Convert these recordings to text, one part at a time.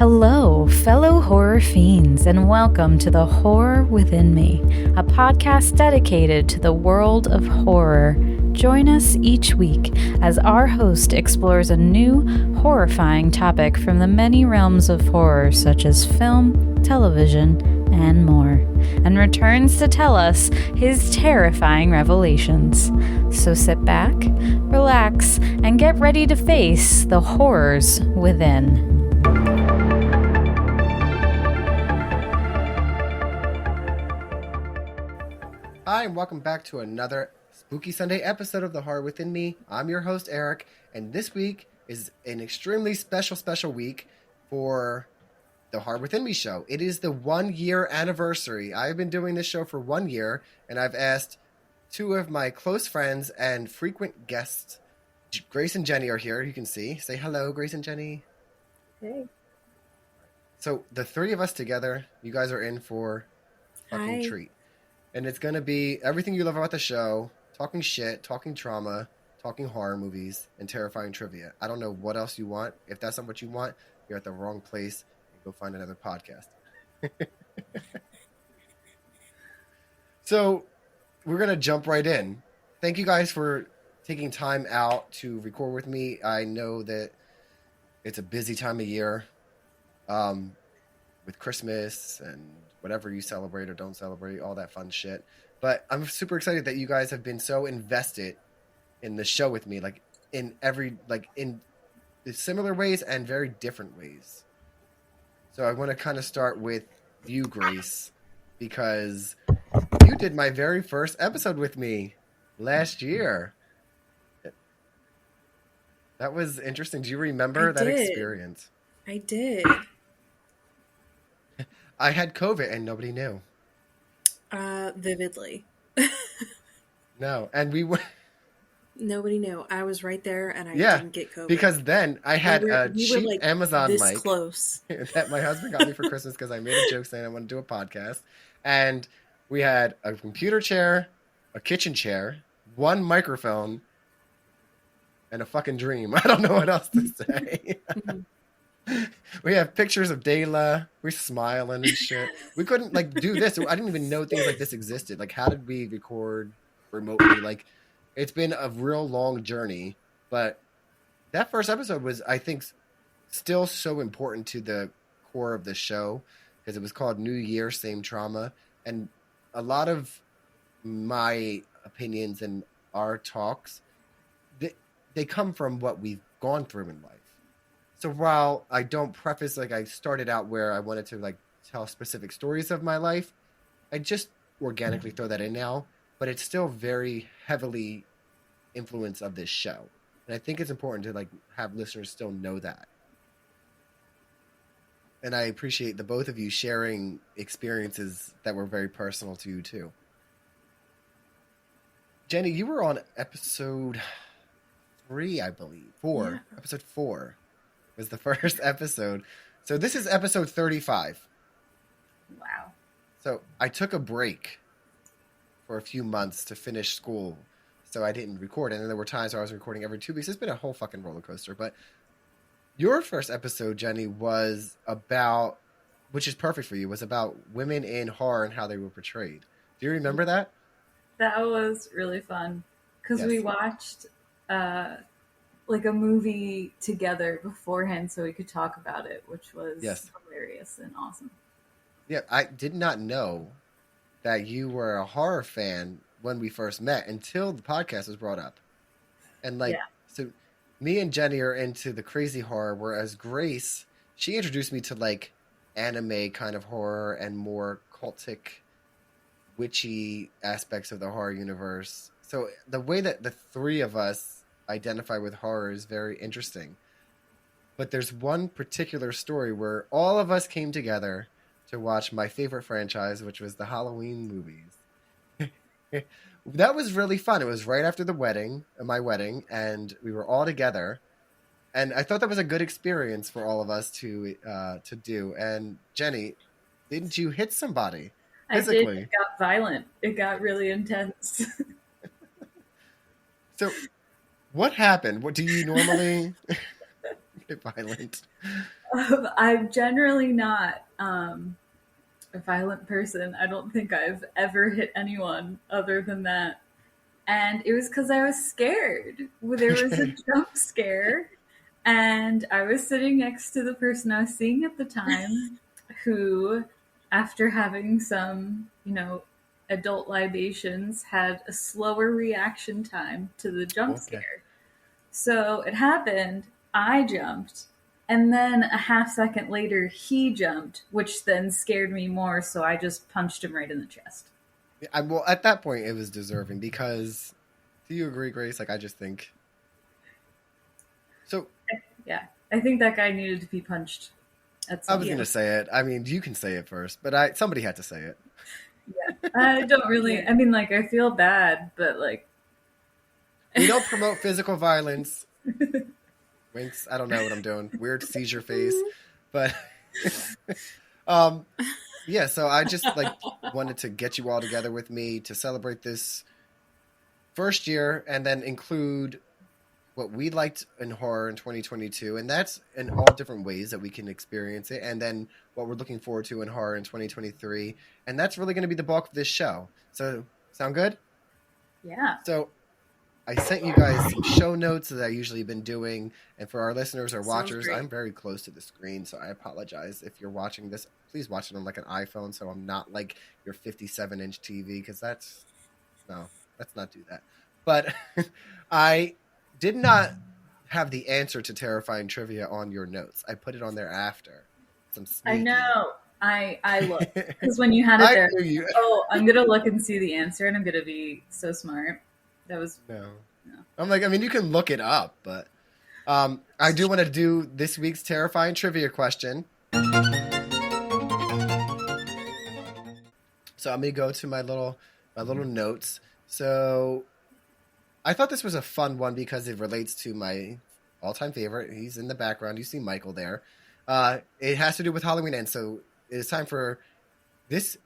Hello, fellow horror fiends, and welcome to The Horror Within Me, a podcast dedicated to the world of horror. Join us each week as our host explores a new, horrifying topic from the many realms of horror, such as film, television, and more, and returns to tell us his terrifying revelations. So sit back, relax, and get ready to face the horrors within. Hi, and welcome back to another Spooky Sunday episode of The Horror Within Me. I'm your host, Eric, and this week is an extremely special week for The Horror Within Me show. It is the 1 year anniversary. I've been doing this show for 1 year, and I've asked two of my close friends and frequent guests. Grace and Jenny are here, you can see. Say hello, Grace and Jenny. Hey. So the three of us together, you guys are in for a fucking treat. And it's going to be everything you love about the show, talking shit, talking trauma, talking horror movies, and terrifying trivia. I don't know what else you want. If that's not what you want, you're at the wrong place. Go find another podcast. So we're going to jump right in. Thank you guys for taking time out to record with me. I know that it's a busy time of year with Christmas and whatever you celebrate or don't celebrate, all that fun shit. But I'm super excited that you guys have been so invested in the show with me, in similar ways and very different ways. So I want to kind of start with you, Grace, because you did my very first episode with me last year. That was interesting. Do you remember that experience? I did. I had COVID and nobody knew. Vividly. No, and we were... Nobody knew. I was right there and I didn't get COVID. Because then I had a cheap Amazon this mic close. that my husband got me for Christmas because I made a joke saying I want to do a podcast. And we had a computer chair, a kitchen chair, one microphone, and a fucking dream. I don't know what else to say. We have pictures of Dayla. We're smiling and shit. We couldn't do this. I didn't even know things like this existed. How did we record remotely? It's been a real long journey. But that first episode was, I think, still so important to the core of the show because it was called New Year, Same Trauma. And a lot of my opinions and our talks, they come from what we've gone through in life. So while I don't preface, I started out where I wanted to tell specific stories of my life, I just organically throw that in now, but it's still very heavily influence of this show. And I think it's important to have listeners still know that. And I appreciate the both of you sharing experiences that were very personal to you too. Jenny, you were on episode 3, I believe. 4. Yeah. Episode 4. Was the first episode. So this is episode 35. Wow. So I took a break for a few months to finish school, so I didn't record. And then there were times where I was recording every 2 weeks. It's been a whole fucking roller coaster. But your first episode, Jenny, was about, which is perfect for you, was about women in horror and how they were portrayed. Do you remember that? That was really fun because we watched a movie together beforehand so we could talk about it, which was hilarious and awesome. Yeah, I did not know that you were a horror fan when we first met until the podcast was brought up. And so me and Jenny are into the crazy horror, whereas Grace, she introduced me to anime kind of horror and more cultic, witchy aspects of the horror universe. So the way that the three of us identify with horror is very interesting. But there's one particular story where all of us came together to watch my favorite franchise, which was the Halloween movies. That was really fun. It was right after my wedding, and we were all together. And I thought that was a good experience for all of us to do. And Jenny, didn't you hit somebody physically? I did. It got violent. It got really intense. So what happened? What do you normally get violent? I'm generally not a violent person. I don't think I've ever hit anyone other than that. And it was because I was scared. There was a jump scare, and I was sitting next to the person I was seeing at the time, who, after having some, adult libations, had a slower reaction time to the jump scare. So it happened, I jumped, and then a half second later, he jumped, which then scared me more, so I just punched him right in the chest. Well, at that point, it was deserving because, do you agree, Grace? Like, I just think. So. Yeah, I think that guy needed to be punched. I was going to say it. I mean, you can say it first, but somebody had to say it. Yeah, I don't really. I mean, like, I feel bad, but like. We don't promote physical violence. Winks. I don't know what I'm doing. Weird seizure face, but. Yeah, so I just wanted to get you all together with me to celebrate this first year and then include what we liked in horror in 2022, and that's in all different ways that we can experience it, and then what we're looking forward to in horror in 2023, and that's really going to be the bulk of this show. So, sound good? Yeah. So, I sent you guys some show notes that I usually been doing, and for our listeners or watchers, I'm very close to the screen, so I apologize if you're watching this. Please watch it on like an iPhone, so I'm not like your 57-inch TV, because let's not do that. But I did not have the answer to terrifying trivia on your notes. I put it on there after. I know. I looked, because when you had it there, I'm gonna look and see the answer, and I'm gonna be so smart. That was no. I'm like, I mean, you can look it up, but I do want to do this week's terrifying trivia question. So I'm gonna go to my little notes. So I thought this was a fun one because it relates to my all-time favorite. He's in the background. You see Michael there. It has to do with Halloween Ends. So it is time for this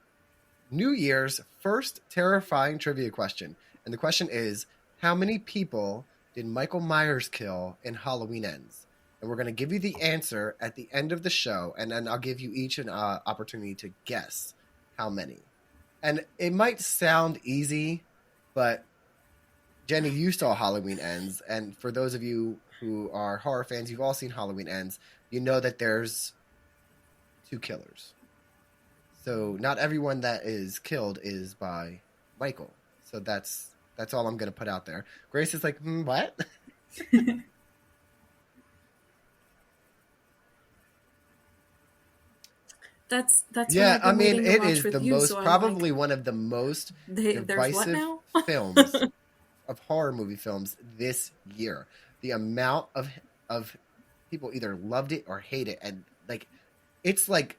New Year's first terrifying trivia question. And the question is, how many people did Michael Myers kill in Halloween Ends? And we're going to give you the answer at the end of the show, and then I'll give you each an opportunity to guess how many. And it might sound easy, but Jenny, you saw Halloween Ends, and for those of you who are horror fans, you've all seen Halloween Ends. You know that there's 2 killers. So not everyone that is killed is by Michael. So that's all I'm going to put out there. Grace is like, what? That's yeah. I mean, it is the most probably one of the most divisive films of horror movie films this year. The amount of people either loved it or hate it, and like it's like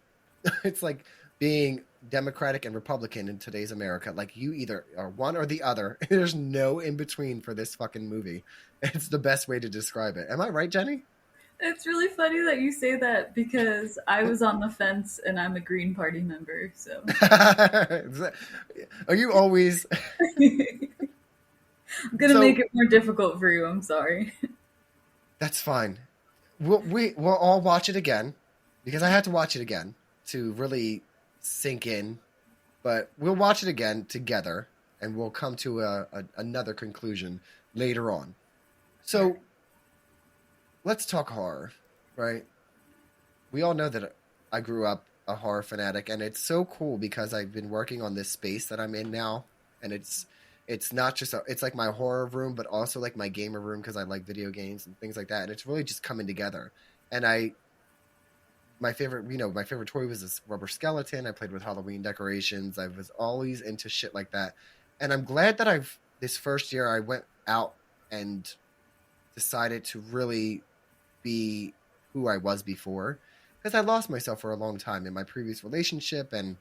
being Democratic and Republican in today's America. Like, you either are one or the other. There's no in between for this fucking movie. It's the best way to describe it. Am I right, Jenny? It's really funny that you say that, because I was on the fence and I'm a Green Party member, so. Are you always? I'm going to make it more difficult for you. I'm sorry. That's fine. We'll all watch it again, because I had to watch it again to really sink in, but we'll watch it again together and we'll come to another conclusion later on. So let's talk horror, right? We all know that I grew up a horror fanatic, and it's so cool because I've been working on this space that I'm in now, and it's not just it's like my horror room, but also like my gamer room, because I like video games and things like that, and it's really just coming together. And my favorite toy was this rubber skeleton. I played with Halloween decorations. I was always into shit like that. And I'm glad that this first year I went out and decided to really be who I was before, because I lost myself for a long time in my previous relationship and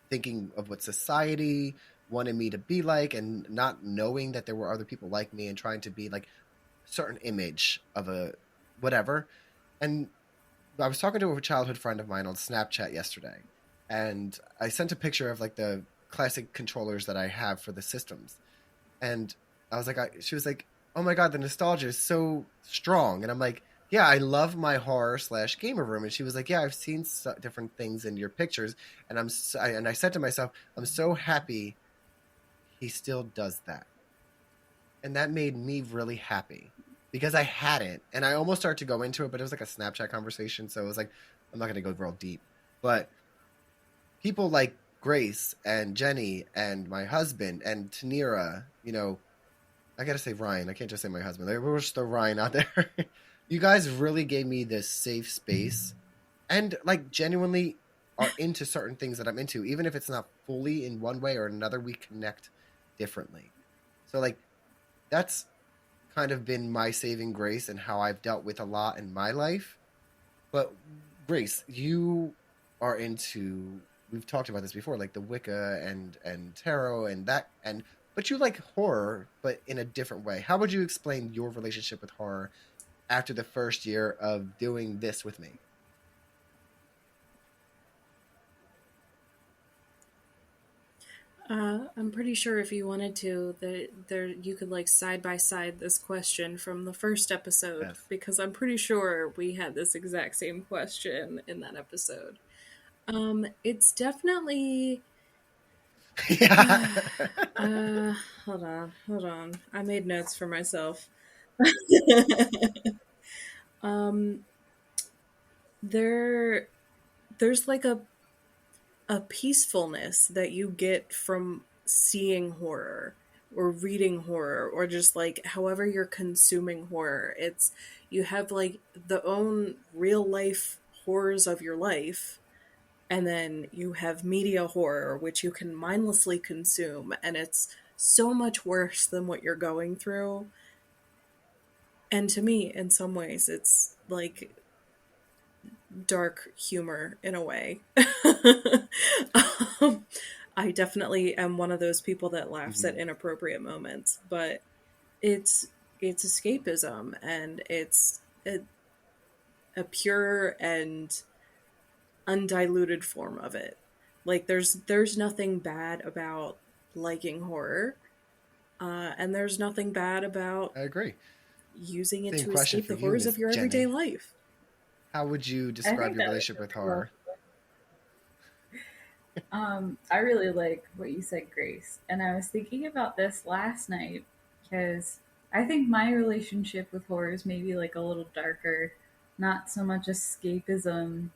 thinking of what society wanted me to be like, and not knowing that there were other people like me, and trying to be like a certain image of a whatever. And I was talking to a childhood friend of mine on Snapchat yesterday, and I sent a picture of like the classic controllers that I have for the systems. And I was like, she was like, oh my God, the nostalgia is so strong. And I'm like, yeah, I love my horror / gamer room. And she was like, yeah, I've seen different things in your pictures. And I said to myself, I'm so happy he still does that. And that made me really happy because I hadn't. And I almost started to go into it, but it was like a Snapchat conversation. So it was like, I'm not going to go real deep. But people like Grace and Jenny and my husband and Tanira, you know, I got to say Ryan. I can't just say my husband. There was the Ryan out there. You guys really gave me this safe space and like genuinely are into certain things that I'm into. Even if it's not fully in one way or another, we connect differently. So like that's kind of been my saving grace and how I've dealt with a lot in my life. But Grace, you are into, we've talked about this before, like the Wicca and tarot and that, and but you like horror, but in a different way. How would you explain your relationship with horror after the first year of doing this with me? I'm pretty sure if you wanted to, that there you could like side by side this question from the first episode, Yes. because I'm pretty sure we had this exact same question in that episode. It's definitely Yeah. hold on. I made notes for myself. um there's like a peacefulness that you get from seeing horror or reading horror or just like however you're consuming horror. It's you have like the own real life horrors of your life, and then you have media horror which you can mindlessly consume, and it's so much worse than what you're going through. And to me, in some ways, it's like dark humor in a way. I definitely am one of those people that laughs at inappropriate moments, but it's escapism, and it's a pure and undiluted form of it. Like there's nothing bad about liking horror, and there's nothing bad about I agree. using it Same to question escape for the you, horrors Miss of your Jenny. everyday life. How would you I describe think your that relationship with horror? I really like what you said, Grace. And I was thinking about this last night because I think my relationship with horror is maybe like a little darker, not so much escapism,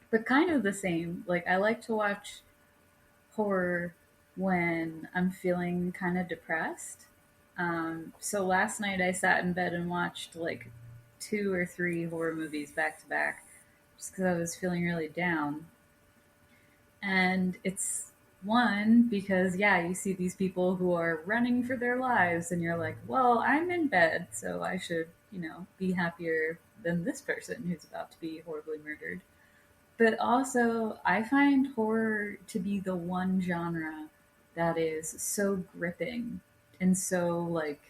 but kind of the same. Like, I like to watch horror when I'm feeling kind of depressed. So last night I sat in bed and watched like 2 or 3 horror movies back to back just because I was feeling really down. And it's one because, yeah, you see these people who are running for their lives, and you're like, well, I'm in bed, so I should, be happier than this person who's about to be horribly murdered. But also, I find horror to be the one genre that is so gripping and so, like,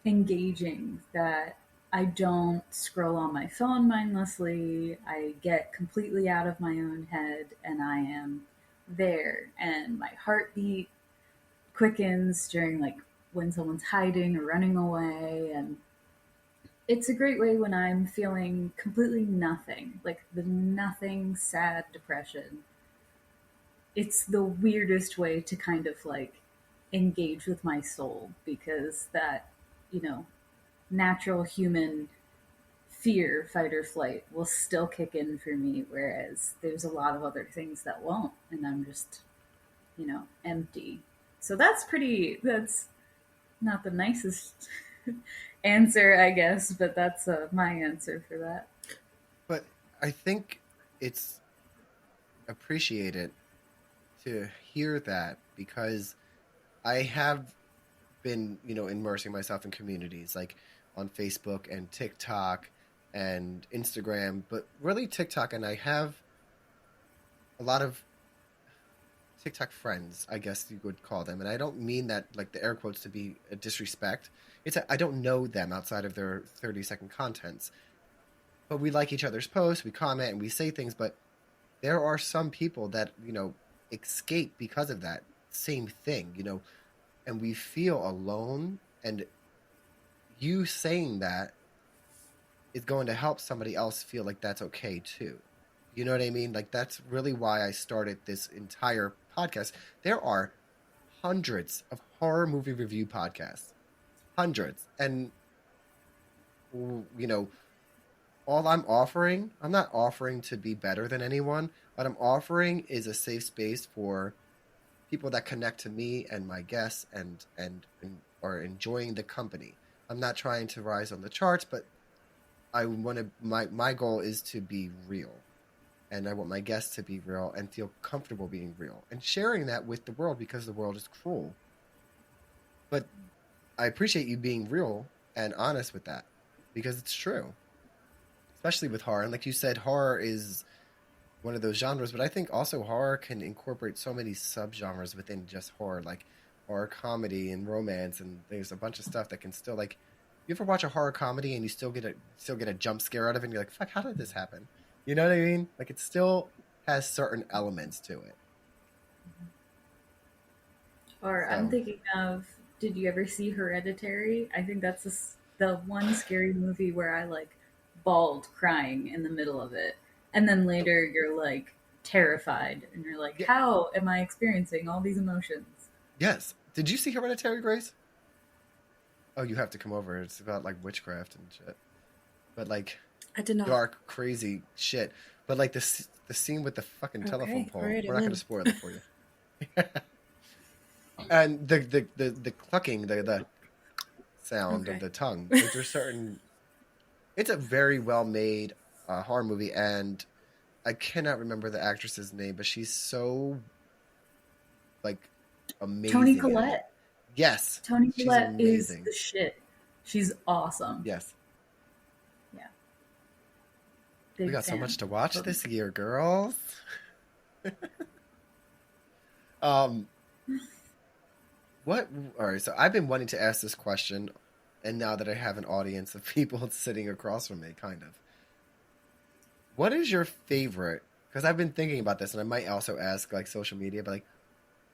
engaging that I don't scroll on my phone mindlessly. I get completely out of my own head and I am there. And my heartbeat quickens during like when someone's hiding or running away. And it's a great way when I'm feeling completely nothing, like the nothing, sad depression. It's the weirdest way to kind of like engage with my soul because that, you know, natural human fear, fight or flight, will still kick in for me, whereas there's a lot of other things that won't, and I'm just, empty. So that's not the nicest answer, I guess, but that's my answer for that. But I think it's appreciated to hear that because I have been, immersing myself in communities like on Facebook and TikTok and Instagram, but really TikTok, and I have a lot of TikTok friends, I guess you would call them, and I don't mean that like the air quotes to be a disrespect. I don't know them outside of their 30-second contents, but we like each other's posts, we comment, and we say things. But there are some people that escape because of that same thing, and we feel alone. And you saying that is going to help somebody else feel like that's okay too. You know what I mean? Like that's really why I started this entire podcast. There are hundreds of horror movie review podcasts. Hundreds. And you know, all I'm offering, I'm not offering to be better than anyone. What I'm offering is a safe space for people that connect to me and my guests and are enjoying the company. I'm not trying to rise on the charts, but I want to. My goal is to be real, and I want my guests to be real and feel comfortable being real and sharing that with the world because the world is cruel. But I appreciate you being real and honest with that because it's true, especially with horror. And like you said, horror is one of those genres, but I think also horror can incorporate so many subgenres within just horror, like horror comedy and romance, and there's a bunch of stuff that can still like. You ever watch a horror comedy and you still get a jump scare out of it, and you're like, "Fuck, how did this happen?" You know what I mean? Like it still has certain elements to it. Or So, I'm thinking of, did you ever see Hereditary? I think that's the one scary movie where I like bawled crying in the middle of it. And then later you're like terrified and you're like, yeah, how am I experiencing all these emotions? yes. Did you see Hereditary, Grace? Oh, you have to come over. It's about like witchcraft and shit, but like I did not. dark, crazy shit. But like the scene with the fucking telephone Okay, pole. all right, We're I'm not going in. to spoil it for you. And the clucking, the sound of Okay. the tongue. Like there's certain. It's a very well made horror movie, and I cannot remember the actress's name, but she's so like amazing. Toni in it. Collette. Yes, Toni she's Collette is amazing. the shit. She's awesome. Yes, Yeah. we Big got so fan. much to watch this year, girls. um, what? All right, so I've been wanting to ask this question, and now that I have an audience of people sitting across from me, kind of. What is your favorite? Because I've been thinking about this, and I might also ask like social media, but like,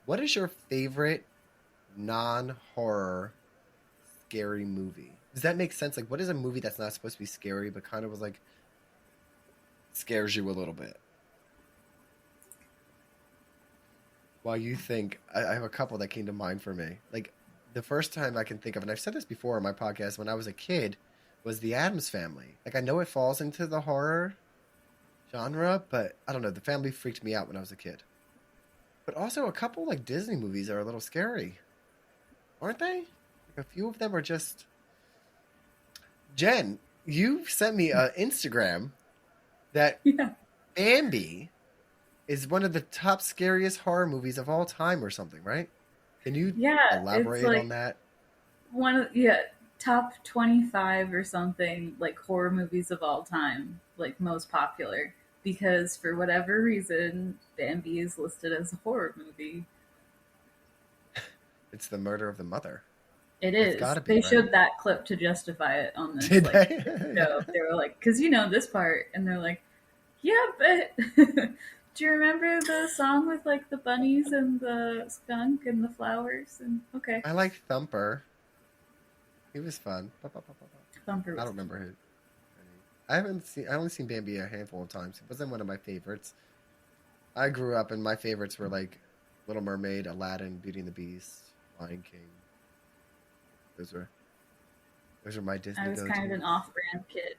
what is your favorite non-horror scary movie? Does that make sense? Like, what is a movie that's not supposed to be scary, but kind of was like scares you a little bit? While you think, I have a couple that came to mind for me. Like, the first time I can think of, and I've said this before on my podcast, when I was a kid, was The Addams Family. Like, I know it falls into the horror genre, but I don't know. The Family freaked me out when I was a kid. But also, a couple like Disney movies are a little scary, aren't they? Like, a few of them are just. Jen, you sent me an Instagram that Yeah. Bambi is one of the top scariest horror movies of all time, or something, right? Can you Yeah. elaborate It's like on that? top 25 or something, like horror movies of all time, like most popular, because for whatever reason Bambi is listed as a horror movie. It's the murder of the mother. It It's is. gotta be, They right? showed that clip to justify it on this Did like they? show. They were like, because you know this part, and they're like, yeah, but do you remember the song with like the bunnies and the skunk and the flowers? And okay, I like Thumper. He was fun. Thumper I was don't remember who. I only seen Bambi a handful of times. It wasn't one of my favorites. I grew up and my favorites were like Little Mermaid, Aladdin, Beauty and the Beast, Lion King. Those are my Disney I was go-tos. kind of an off-brand kid.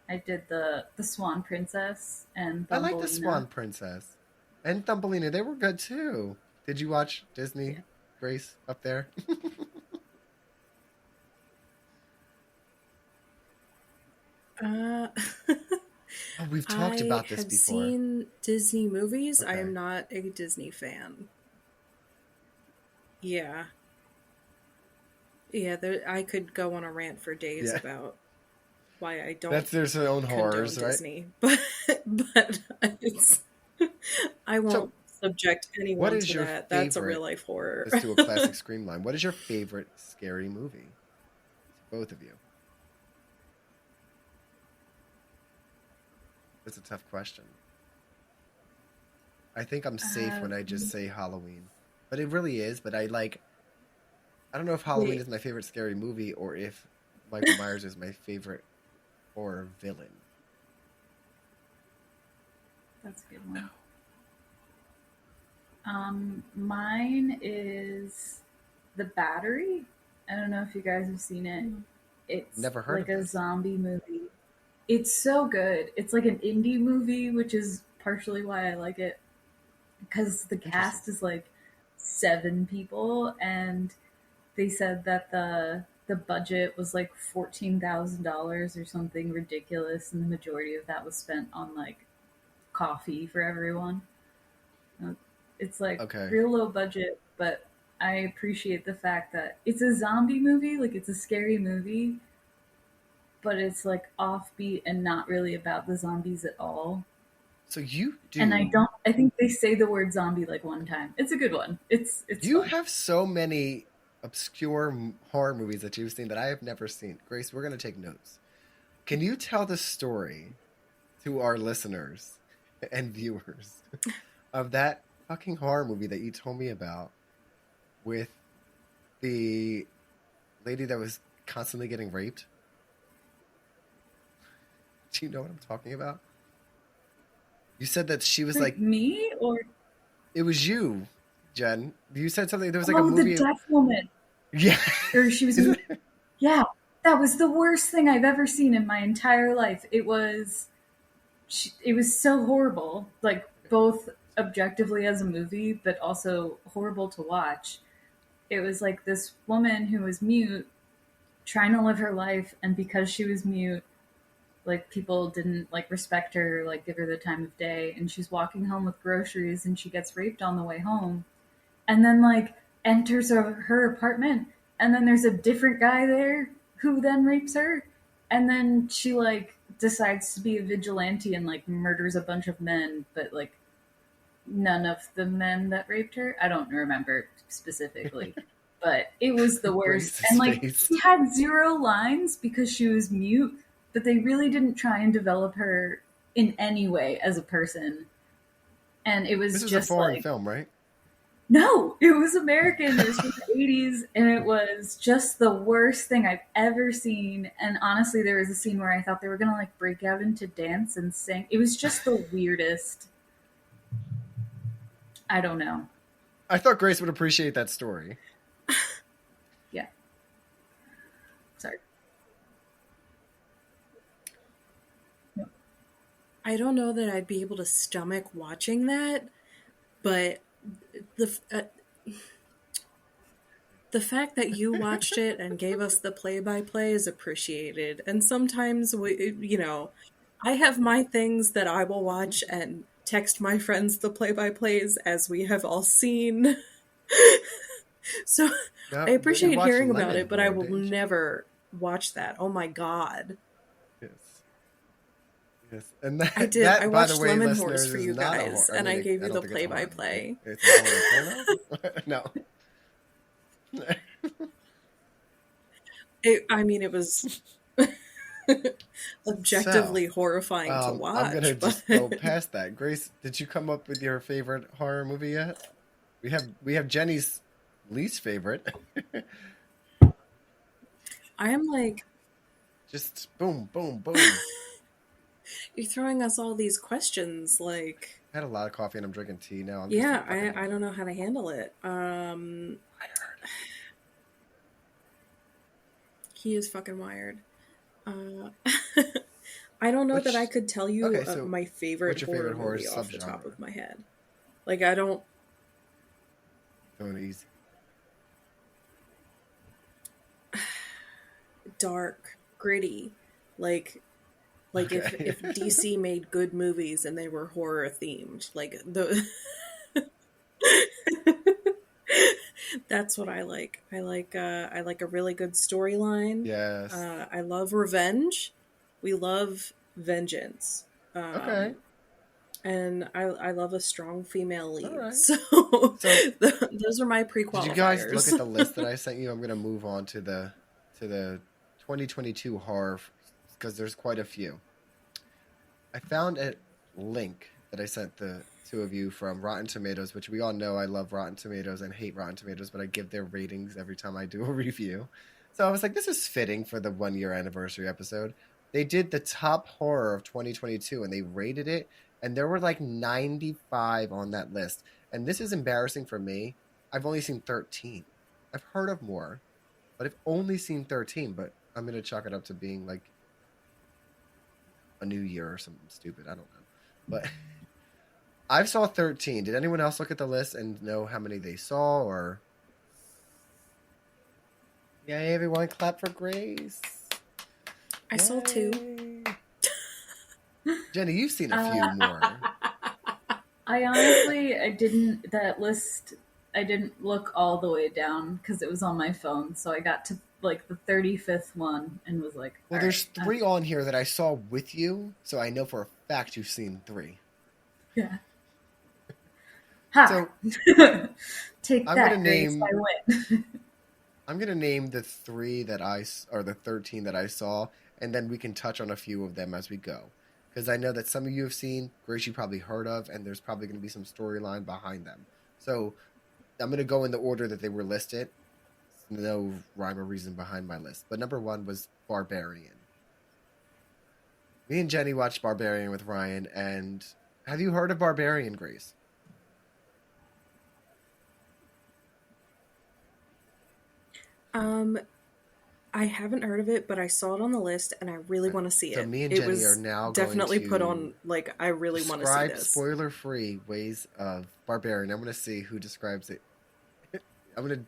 I did the Swan Princess and I like the Thumbelina. Swan Princess and Thumbelina. They were good too. Did you watch Disney, Yeah. Grace, up there? Uh, Oh, we've talked about this have before. seen Disney movies. I Okay. am not a Disney fan. Yeah. Yeah, I could go on a rant for days Yeah. about why I don't That's their own condone horrors, right? Disney, but it's I won't subject anyone is to your that. That's a favorite- real life horror. Let's do a classic Scream line. What is your favorite scary movie? Both of you. That's a tough question. I think I'm safe when I just say Halloween. But it really is, but I don't know if Halloween Wait. is my favorite scary movie or if Michael Myers is my favorite horror villain? That's a good one. Mine is The Battery. I don't know if you guys have seen it. It's Never heard like of a this. zombie movie. It's so good. It's like an indie movie, which is partially why I like it. Because the cast is like 7 people, and they said that the budget was like $14,000 or something ridiculous, and the majority of that was spent on like coffee for everyone. It's like Okay. real low budget, but I appreciate the fact that it's a zombie movie, like it's a scary movie, but it's like offbeat and not really about the zombies at all. So you do. And I think they say the word zombie like one time. It's a good one. It's You fun. have so many obscure horror movies that you've seen that I have never seen. Grace, we're going to take notes. Can you tell the story to our listeners and viewers of that fucking horror movie that you told me about with the lady that was constantly getting raped? Do you know what I'm talking about? You said that she was like, me or it was you, Jen. You said something. There was like a oh, movie. the deaf woman. Yeah. Or she was yeah, that was the worst thing I've ever seen in my entire life. It was so horrible, like both objectively as a movie, but also horrible to watch. It was like this woman who was mute trying to live her life, and because she was mute, like people didn't like respect her, like give her the time of day, and she's walking home with groceries and she gets raped on the way home, and then like enters her apartment, and then there's a different guy there who then rapes her, and then she like decides to be a vigilante and like murders a bunch of men, but like none of the men that raped her. I don't remember specifically, but it was the worst. Grace's And like face. she had 0 lines because she was mute, but they really didn't try and develop her in any way as a person. And it was This is just a foreign like film, right? no, it was American. It was from the 80s, and it was just the worst thing I've ever seen. And honestly, there was a scene where I thought they were gonna like break out into dance and sing. It was just the weirdest. I don't know. I thought Grace would appreciate that story. Yeah. Sorry. I don't know that I'd be able to stomach watching that, but the fact that you watched it and gave us the play-by-play is appreciated. And sometimes I have my things that I will watch and text my friends the play-by-plays, as we have all seen. So No, I appreciate you watched hearing about it, but I Lemonborn, will didn't you? never watch that. Oh my god. Yes. Yes. And that, I did. That, I by the watched way, Lemon listeners, Horse for is you not a guys, horror- and I mean, gave you don't the think it's a horror play-by-play. movie. It's a horror porno? No. It was objectively horrifying to watch. I'm gonna but just go past that. Grace, did you come up with your favorite horror movie yet? We have Jenny's least favorite. I am like, Just boom, boom, boom. you're throwing us all these questions. Like, I had a lot of coffee and I'm drinking tea now. I'm yeah, just like, I don't know how to handle it. He is fucking wired. I don't know that I could tell you Okay, so my favorite what's your favorite horror movie off the top subgenre? of my head. Like, I don't. going easy. Dark, gritty, like Okay. if DC made good movies and they were horror themed, like the. That's what I like. I like a really good storyline. Yes. I love revenge. We love vengeance. Okay. And I love a strong female lead. All right. So, those are my pre-qualifiers. Did you guys look at the list that I sent you? I'm going to move on to the 2022 horror because there's quite a few. I found a link that I sent the two of you from Rotten Tomatoes, which we all know I love Rotten Tomatoes and hate Rotten Tomatoes, but I give their ratings every time I do a review. So I was like, this is fitting for the 1-year anniversary episode. They did the top horror of 2022 and they rated it, and there were like 95 on that list. And this is embarrassing for me. I've only seen 13. I've heard of more, but I've only seen 13. But I'm going to chalk it up to being like a new year or something stupid. I don't know. But I saw 13. Did anyone else look at the list and know how many they saw? Or yay, everyone, clap for Grace. I saw 2. Jenny, you've seen a few more. I honestly, I didn't look all the way down because it was on my phone. So I got to like the 35th one and was like, well, there's 3 on here that I saw with you, so I know for a fact you've seen 3. Yeah. Ha! So Take I'm that, gonna Grace, name- I win. I'm going to name the 3 or the 13 that I saw, and then we can touch on a few of them as we go. Because I know that some of you have seen, Grace you probably heard of, and there's probably going to be some storyline behind them. So I'm going to go in the order that they were listed. No rhyme or reason behind my list. But number 1 was Barbarian. Me and Jenny watched Barbarian with Ryan, and have you heard of Barbarian, Grace? I haven't heard of it, but I saw it on the list, and I really want to see So it. me and it Jenny was are now definitely going to put on. Like, I really want to see describe this. spoiler-free ways of Barbarian. I'm going to see who describes it. We're going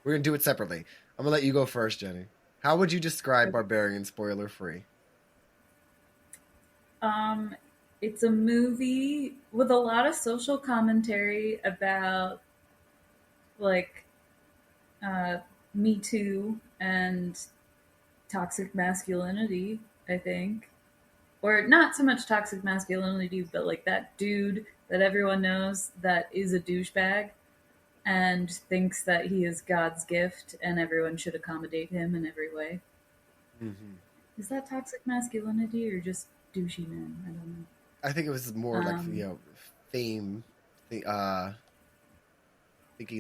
to do it separately. I'm going to let you go first, Jenny. How would you describe Barbarian spoiler-free? It's a movie with a lot of social commentary about like Me Too and toxic masculinity, I think. Or not so much toxic masculinity, but like that dude that everyone knows that is a douchebag and thinks that he is God's gift and everyone should accommodate him in every way. Mm-hmm. Is that toxic masculinity or just douchey men? I don't know. I think it was more like, fame, thinking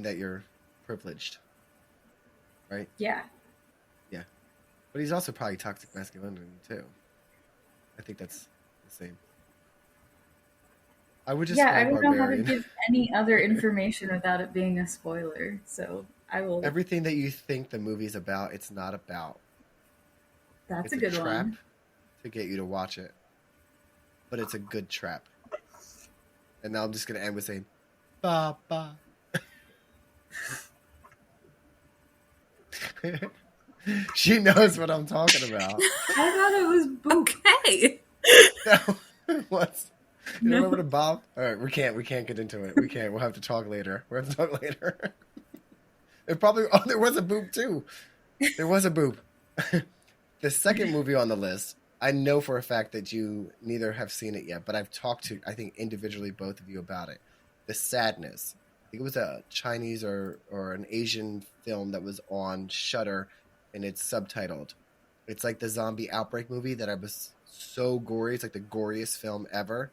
that you're privileged, right? Yeah. Yeah. But he's also probably toxic masculinity, too. I think that's the same. I would just I don't know how to Barbarian. give any other information without it being a spoiler, so I will. Everything that you think the movie's about, it's not about. That's It's a good trap one. to get you to watch it. But it's a good trap. And now I'm just going to end with saying, ba ba. She knows what I'm talking about. I thought it was Boop. Okay. No, what? You No. remember the Bob? All right, we can't get into it. We can't. We'll have to talk later. We'll have to talk later. It probably. Oh, there was a boop too. There was a boop. The second movie on the list, I know for a fact that you neither have seen it yet, but I've talked to, I think, individually both of you about it. The Sadness. I think it was a Chinese or an Asian film that was on Shudder, and it's subtitled. It's like the zombie outbreak movie that I was so gory. It's like the goriest film ever.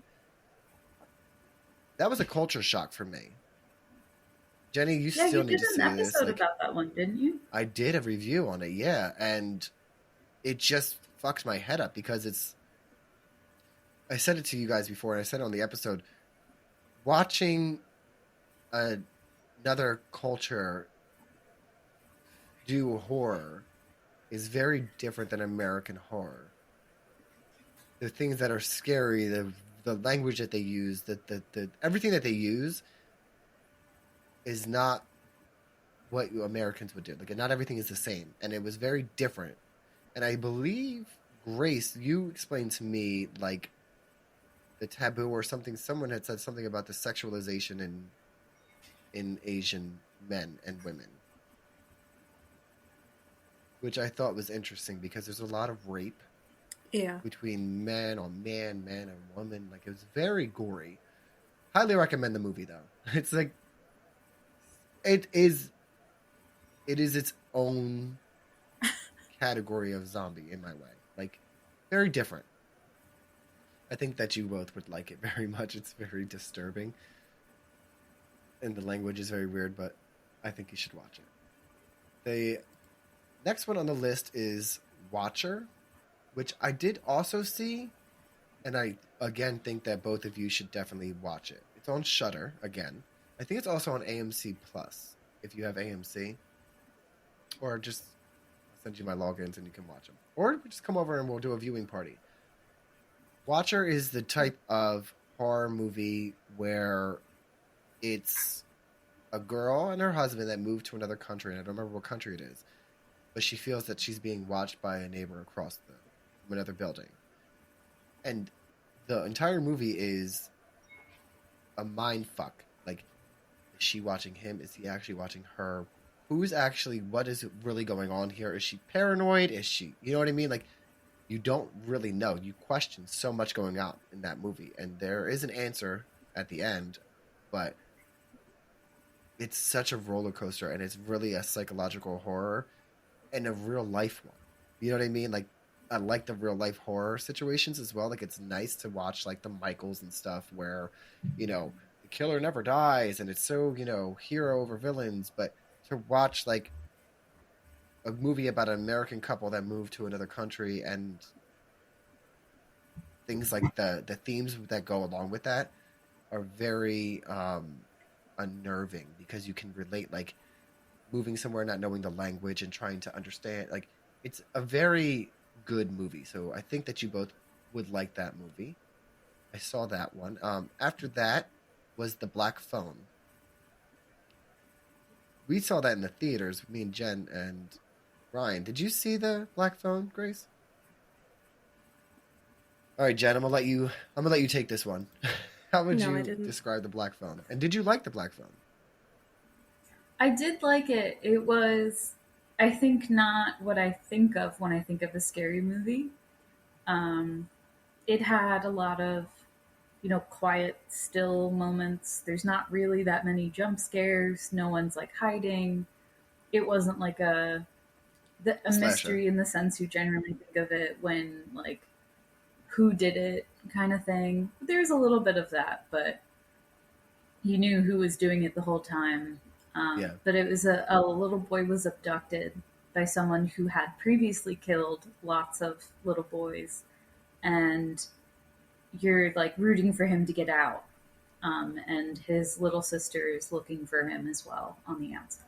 That was a culture shock for me. Jenny, you Yeah, still you need did to see an this. episode Like, about that one, didn't you? I did a review on it, yeah, and it just fucks my head up because it's. I said it to you guys before, and I said it on the episode. Watching another culture do horror is very different than American horror. The things that are scary, the language that they use, the everything that they use is not what you Americans would do. Like, not everything is the same, and it was very different. And I believe, Grace, you explained to me like the taboo or something. Someone had said something about the sexualization in Asian men and women, which I thought was interesting because there's a lot of rape Yeah. between man on man, man and woman. Like, it was very gory. Highly recommend the movie though. It's like it is its own category of zombie in my way. Like, very different. I think that you both would like it very much. It's very disturbing. And the language is very weird, but I think you should watch it. The next one on the list is Watcher. which I did also see, and I again think that both of you should definitely watch it. It's on Shudder again. I think it's also on AMC Plus if you have AMC, or just I'll send you my logins and you can watch them, or just come over and we'll do a viewing party. Watcher is the type of horror movie where it's a girl and her husband that moved to another country, and I don't remember what country it is, but she feels that she's being watched by a neighbor across from another building. And the entire movie is a mind fuck. Like, is she watching him? Is he actually watching her? What is really going on here? Is she paranoid? Is she, you know what I mean? Like, you don't really know. You question so much going on in that movie. And there is an answer at the end, but it's such a roller coaster, and it's really a psychological horror and a real life one. You know what I mean? Like, I like the real life horror situations as well. Like, it's nice to watch like the Michaels and stuff where, you know, the killer never dies and it's so, you know, hero over villains. But to watch like a movie about an American couple that moved to another country and things like the themes that go along with that are very unnerving, because you can relate, like moving somewhere, not knowing the language and trying to understand. Like, it's a very good movie. So I think that you both would like that movie. I saw that one. After that was The Black Phone. We saw that in the theaters, me and Jen and Ryan. Did you see The Black Phone, Grace? All right, Jen, I'm gonna let you take this one. How would No, I you didn't. describe The Black Phone? And did you like The Black Phone? I did like it. It was, I think, not what I think of when I think of a scary movie. It had a lot of, you know, quiet, still moments. There's not really that many jump scares. No one's like hiding. It wasn't like a Slasher. mystery in the sense you generally think of it when, like, who did it kind of thing. There's a little bit of that, but you knew who was doing it the whole time. Yeah. But it was a little boy was abducted by someone who had previously killed lots of little boys, and you're like rooting for him to get out. And his little sister is looking for him as well on the outside.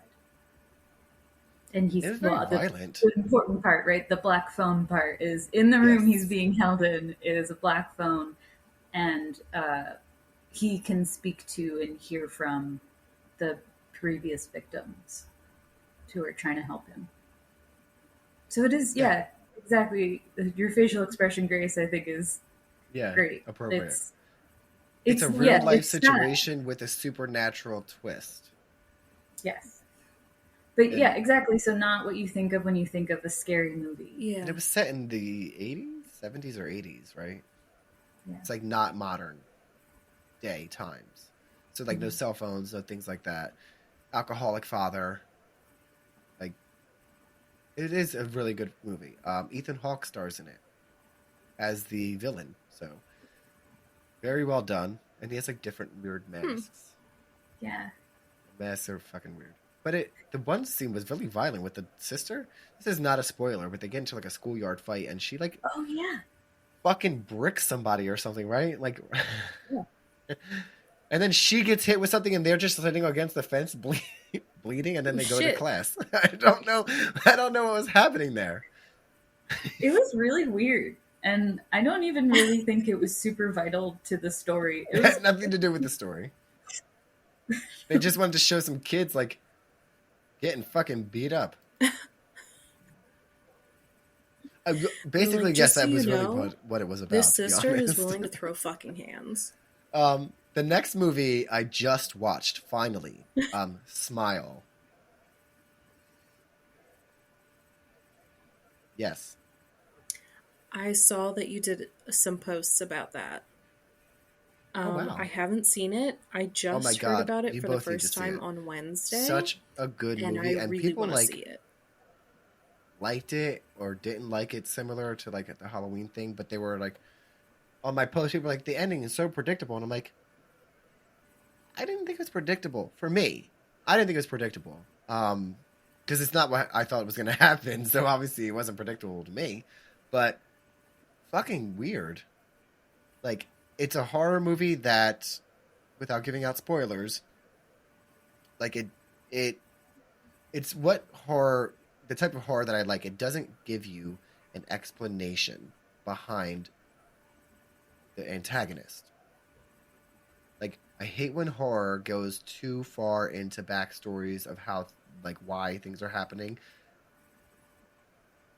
And he's It was very violent. The important part, right? The black phone part is in the room Yes. he's being held in is a black phone, and he can speak to and hear from the previous victims who are trying to help him. So it is, yeah, exactly. Your facial expression, Grace, I think is Yeah, great. appropriate. It's a real life it's sad. situation with a supernatural twist. Yes. But And- yeah, exactly. So not what you think of when you think of a scary movie. Yeah. And it was set in the 80s, 70s or 80s, right? Yeah. It's like not modern day times. So like no cell phones, no things like that. Alcoholic father. Like, it is a really good movie. Ethan Hawke stars in it as the villain. So very well done. And he has like different weird masks. Yeah. Masks are fucking weird. But the one scene was really violent with the sister. This is not a spoiler, but they get into like a schoolyard fight and she like Oh yeah. fucking bricks somebody or something, right? Like, Yeah. and then she gets hit with something and they're just sitting against the fence bleeding, and then they go to Shit. class. I don't know what was happening there. It was really weird. And I don't even really think it was super vital to the story. It It has was nothing to do with the story. They just wanted to show some kids like getting fucking beat up. Basically, Like, guess just so that was you really know, what it was about. This to be sister is honest. willing to throw fucking hands. The next movie I just watched, finally, Smile. Yes. I saw that you did some posts about that. wow. I haven't seen it. I just my heard God, about it you for the both need to first see time it. on Wednesday. Such a good and movie, I and really people want to like see it. liked it or didn't like it, similar to like the Halloween thing. But they were like, on my post, people were like, the ending is so predictable, and I'm like, I didn't think it was predictable for me. I didn't think it was predictable, because it's not what I thought was going to happen. So obviously, it wasn't predictable to me. But fucking weird. Like, it's a horror movie that, without giving out spoilers, like it's what horror, the type of horror that I like. It doesn't give you an explanation behind the antagonist. Like, I hate when horror goes too far into backstories of how, like, why things are happening.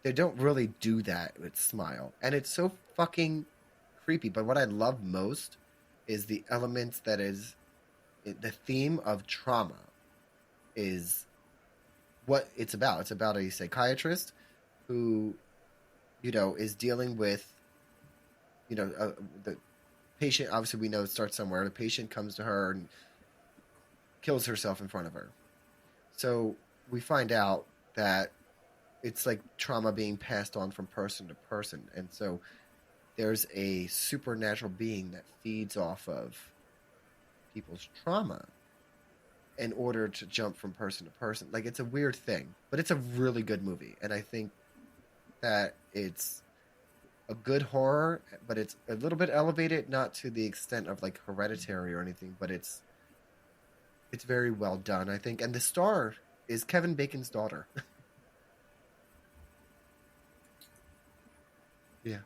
They don't really do that with Smile. And it's so fucking creepy. But what I love most is the elements that is the theme of trauma is what it's about. It's about a psychiatrist who, is dealing with, the patient. Obviously, we know it starts somewhere. The patient comes to her and kills herself in front of her. So we find out that it's like trauma being passed on from person to person. And so there's a supernatural being that feeds off of people's trauma in order to jump from person to person. Like, it's a weird thing, but it's a really good movie. And I think that it's a good horror, but it's a little bit elevated, not to the extent of like Hereditary or anything, but it's very well done, I think. And the star is Kevin Bacon's daughter. Yeah.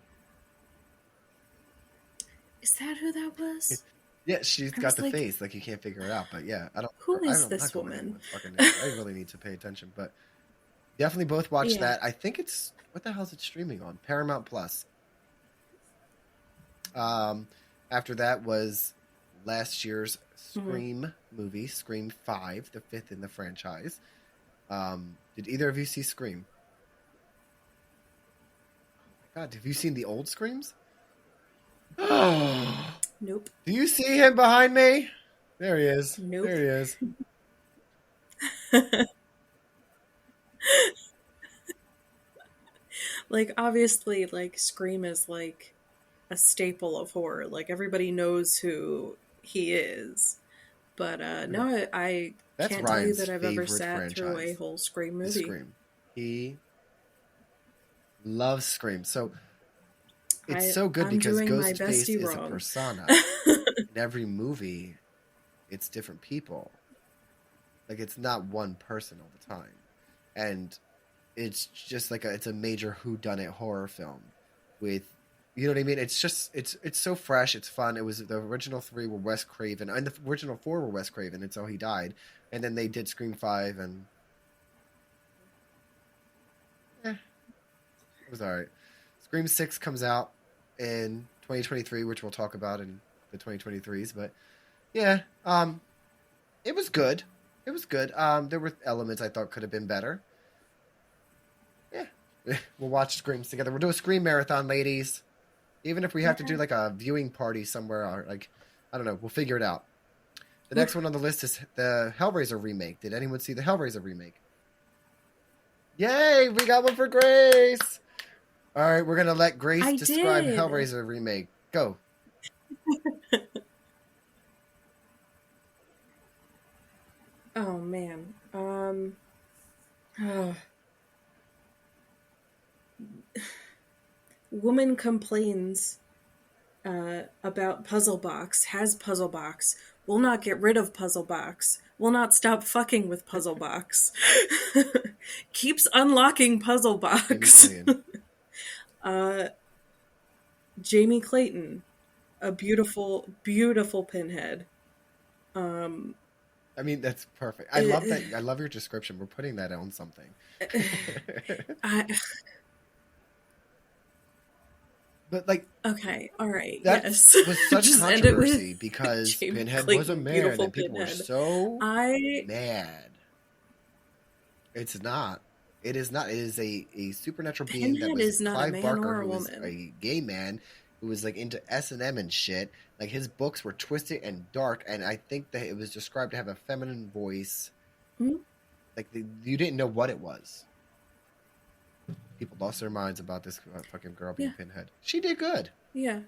Is that who that was? Yeah, she's I got was the like, face, like you can't figure it out. But yeah, who is I'm this not gonna woman? fucking name. I really need to pay attention. But definitely both watch Yeah. that. I think it's, what the hell is it streaming on? Paramount Plus. After that was last year's Scream movie, Scream 5, the fifth in the franchise. Did either of you see Scream? God, have you seen the old Screams? Oh, Nope. do you see him behind me? There he is. Nope. There he is. Like, obviously, like, Scream is like a staple of horror. Like, everybody knows who he is. But no, I That's can't tell you Ryan's that I've ever favorite sat through a franchise, whole Scream The movie. Scream. He loves Scream. So it's so good I'm because doing my Ghostface bestie is a wrong. persona. In every movie, it's different people. Like, it's not one person all the time. And it's just like it's a major whodunit horror film with, you know what I mean? It's just, it's so fresh. It's fun. It was, the original 3 were Wes Craven, and the original 4 were Wes Craven until he died. And then they did Scream 5, and it was all right. Scream 6 comes out in 2023, which we'll talk about in the 2023s. But yeah, it was good. It was good. There were elements I thought could have been better. Yeah, we'll watch Screams together. We'll do a Scream marathon, ladies. Even if we have to do like a viewing party somewhere, or like, I don't know, we'll figure it out. The next one on the list is the Hellraiser remake. Did anyone see the Hellraiser remake? Yay, we got one for Grace. All right, we're going to let Grace describe did. Hellraiser remake. Go. Oh man. Woman complains about Puzzle Box, has Puzzle Box, will not get rid of Puzzle Box, will not stop fucking with Puzzle Box, keeps unlocking Puzzle Box. Jamie Clayton, a beautiful, beautiful pinhead. I mean, that's perfect. I love that. I love your description. We're putting that on something. But like, Okay, all right, that yes. was such Just end it with controversy because Jamie Pinhead Clayton, was a man, beautiful and people were Pinhead. so I mad. It's not. It is not. It is a supernatural being that Pinhead was is not a Clive man Barker, or a who was woman. a gay man who was like into S&M and shit. Like, his books were twisted and dark, and I think that it was described to have a feminine voice. Mhm. Like, you didn't know what it was. People lost their minds about this fucking girl being Yeah. Pinhead. She did good. Yeah.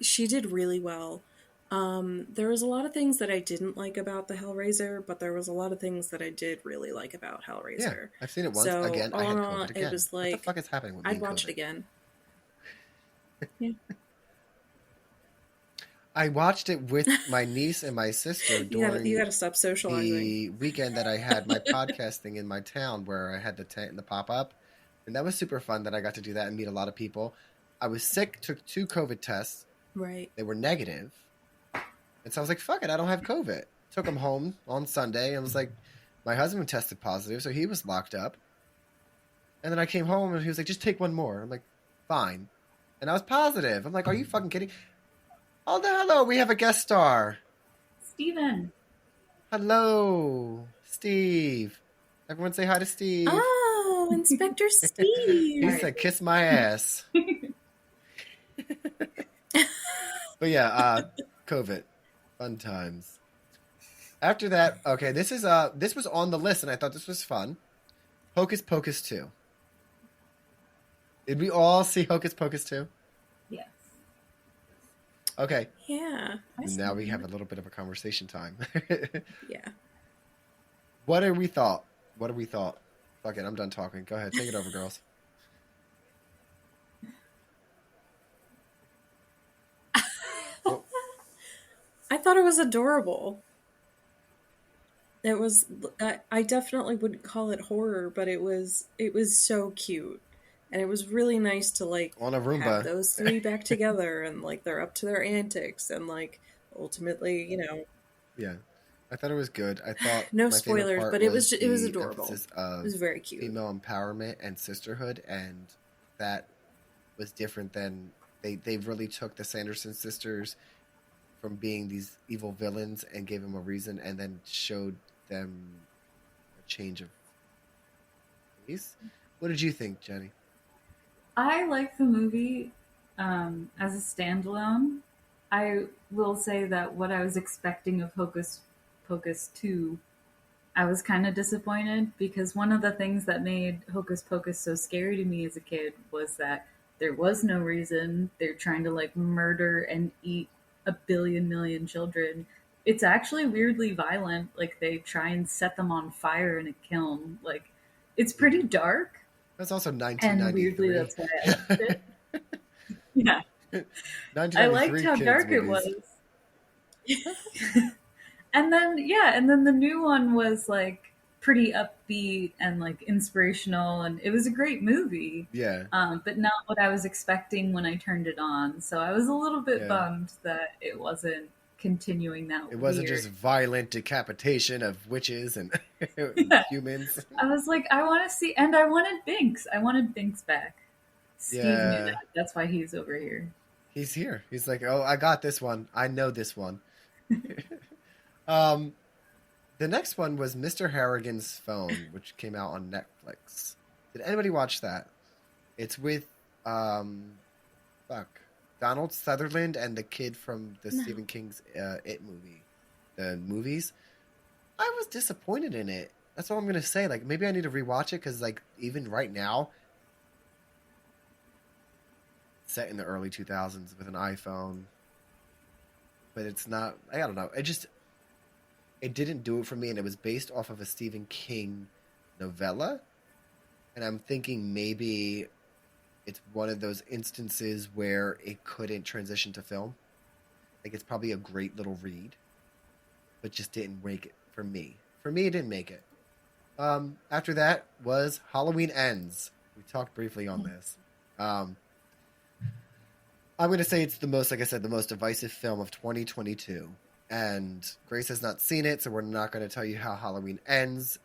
She did really well. There was a lot of things that I didn't like about the Hellraiser, but there was a lot of things that I did really like about Yeah, Hellraiser. I've seen it once. So Again, I all had in all, COVID it again. was What the like fuck is happening with me I'd and watch COVID? it again. Yeah, I watched it with my niece and my sister you during gotta stop socializing. the weekend that I had my podcasting in my town where I had the tent and the pop-up. And that was super fun that I got to do that and meet a lot of people. I was sick, took 2 COVID tests. Right. They were negative. And so I was like, fuck it, I don't have COVID. Took them home on Sunday and was like, my husband tested positive, so he was locked up. And then I came home and he was like, just take one more. I'm like, fine. And I was positive. I'm like, are you fucking kidding? Oh, hello, we have a guest star. Steven. Hello, Steve. Everyone say hi to Steve. Oh, Inspector He Steve. said, kiss my ass. But yeah, COVID. Fun times. After that, okay, this was on the list and I thought this was fun. Hocus Pocus 2. Did we all see Hocus Pocus 2? Yes. Okay, Yeah. now we have a little bit of a conversation time. Yeah. What do we thought? Fuck it, I'm done talking. Go ahead, take it over, girls. Oh, I thought it was adorable. It was. I definitely wouldn't call it horror, but it was so cute, and it was really nice to like on a have Roomba. those 3 back together, and like they're up to their antics, and like ultimately, Yeah, I thought it was good. I thought no my favorite spoilers, part but it was the adorable. emphasis It of was very cute. female empowerment and sisterhood, and that was different than they really took the Sanderson sisters from being these evil villains and gave them a reason, and then showed them a change of pace. What did you think, Jenny? I like the movie as a standalone. I will say that what I was expecting of Hocus Pocus 2, I was kind of disappointed because one of the things that made Hocus Pocus so scary to me as a kid was that there was no reason. They're trying to like murder and eat a billion million children. It's actually weirdly violent. Like they try and set them on fire in a kiln. Like it's pretty dark. That's also And 1993. weirdly, that's why I liked it. Yeah, 1993 I liked how kids dark it movies. was. And then the new one was like pretty upbeat and like inspirational, and it was a great movie. Yeah, But not what I was expecting when I turned it on. So I was a little bit Yeah. bummed that it wasn't continuing that. it wasn't weird. just violent decapitation of witches and humans. I was like, I want to see, and I wanted Binks. I wanted Binks back. Steve Yeah. knew that. That's why he's over here. He's here. He's like, oh, I got this one. I know this one. The next one was Mr. Harrigan's Phone, which came out on Netflix. Did anybody watch that? It's with Donald Sutherland and the kid from the No. Stephen King's It movie, the movies. I was disappointed in it. That's all I'm gonna say. Like, maybe I need to rewatch it because, like, even right now, set in the early 2000s with an iPhone, but it's not. I don't know. It didn't do it for me, and it was based off of a Stephen King novella, and I'm thinking maybe it's one of those instances where it couldn't transition to film. Like, it's probably a great little read, but just didn't make it for me. For me, it didn't make it. After that was Halloween Ends. We talked briefly on this. I'm going to say it's the most, like I said, the most divisive film of 2022. And Grace has not seen it, so we're not going to tell you how Halloween ends.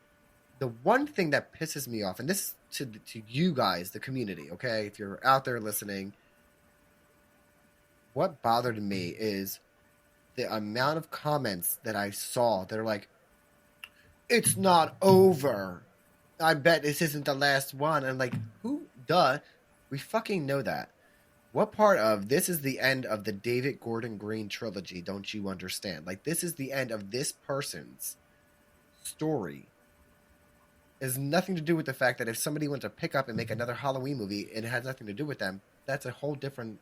The one thing that pisses me off, and this is to you guys, the community, okay? If you're out there listening, what bothered me is the amount of comments that I saw that are like, it's not over. I bet this isn't the last one. And I'm like, who? Duh. We fucking know that. What part of this is the end of the David Gordon Green trilogy don't you understand? Like, this is the end of this person's story. It has nothing to do with the fact that if somebody went to pick up and make another Halloween movie and it has nothing to do with them, that's a whole different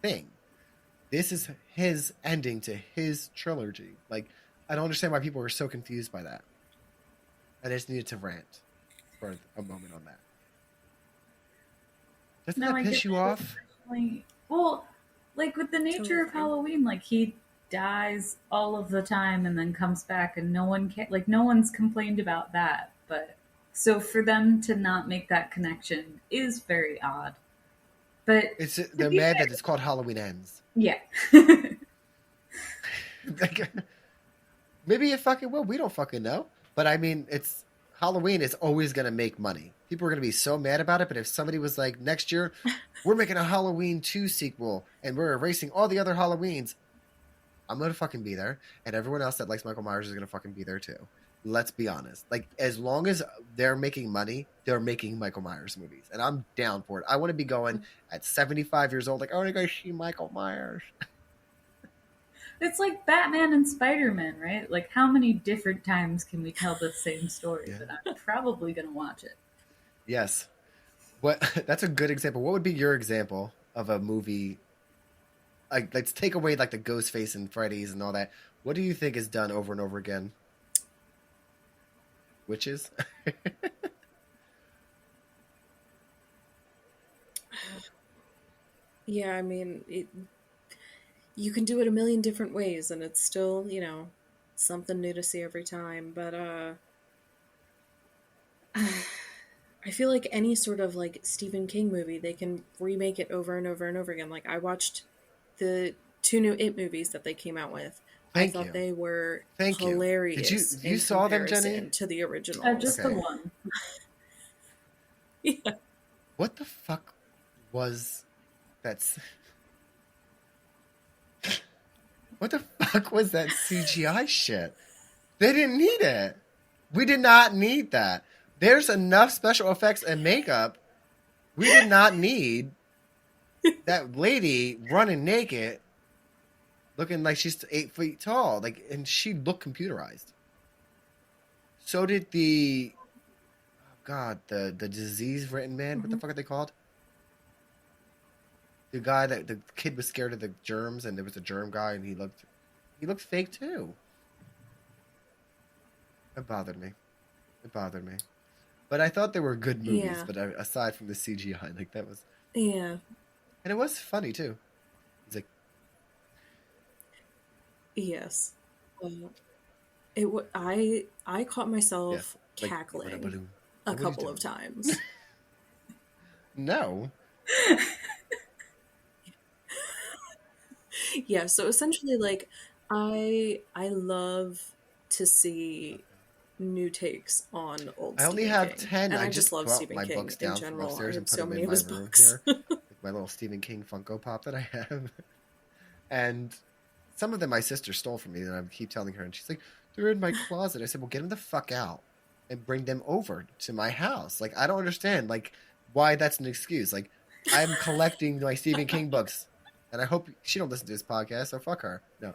thing. This is his ending to his trilogy. Like, I don't understand why people were so confused by that. I just needed to rant for a moment on that. Doesn't No, that I piss get you that, off? especially- well, like with the nature of Totally. Halloween, like he dies all of the time and then comes back, and no one can like no one's complained about that. But so for them to not make that connection is very odd. But They're be mad fair- that it's called Halloween Ends. yeah. Like, maybe it fucking will. We don't fucking know. But I mean, it's Halloween is always going to make money. People are going to be so mad about it. But if somebody was like, next year, we're making a Halloween 2 sequel and we're erasing all the other Halloweens, I'm going to fucking be there. And everyone else that likes Michael Myers is going to fucking be there too. Let's be honest. Like, as long as they're making money, they're making Michael Myers movies. And I'm down for it. I want to be going at 75 years old, like, I want to go see Michael Myers. It's like Batman and Spider-Man, right? Like how many different times can we tell the same story? Yeah. But I'm probably gonna watch it. Yes. What? That's a good example. What would be your example of a movie? Like, let's take away like the Ghostface and Freddy's and all that. What do you think is done over and over again? Witches? Yeah, I mean, you can do it a million different ways, and it's still, something new to see every time. But I feel like any sort of like Stephen King movie, they can remake it over and over and over again. Like I watched the 2 new It movies that they came out with. Thank I thought you. they were Thank you. hilarious. Did you in saw them, comparison Jenny? To the original. Just Okay. the one. Yeah. What the fuck was that's? What the fuck was that CGI shit? They didn't need it. We did not need that. There's enough special effects and makeup. We did not need that lady running naked, looking like she's 8 feet tall. Like, and she looked computerized. So did the the disease-ridden man. What the fuck are they called? The guy that the kid was scared of the germs, and there was a germ guy, and he looked fake too. It bothered me. But I thought they were good movies. Yeah. But aside from the CGI, like that was, Yeah. and it was funny too. It's like, Yes. I caught myself like, cackling what a balloon. a What are you couple of doing? times. No. Yeah, so essentially like I love to see new takes on old I only Stephen have King. 10. And I just just love brought Stephen my King books in down from general. I upstairs have and put so them many in of my his room books. here. Like my little Stephen King Funko Pop that I have. And some of them my sister stole from me, and I keep telling her, and she's like, they're in my closet. I said, well, get them the fuck out and bring them over to my house. Like, I don't understand, like, why that's an excuse. Like, I'm collecting my Stephen King books, and I hope she don't listen to this podcast, so fuck her. No.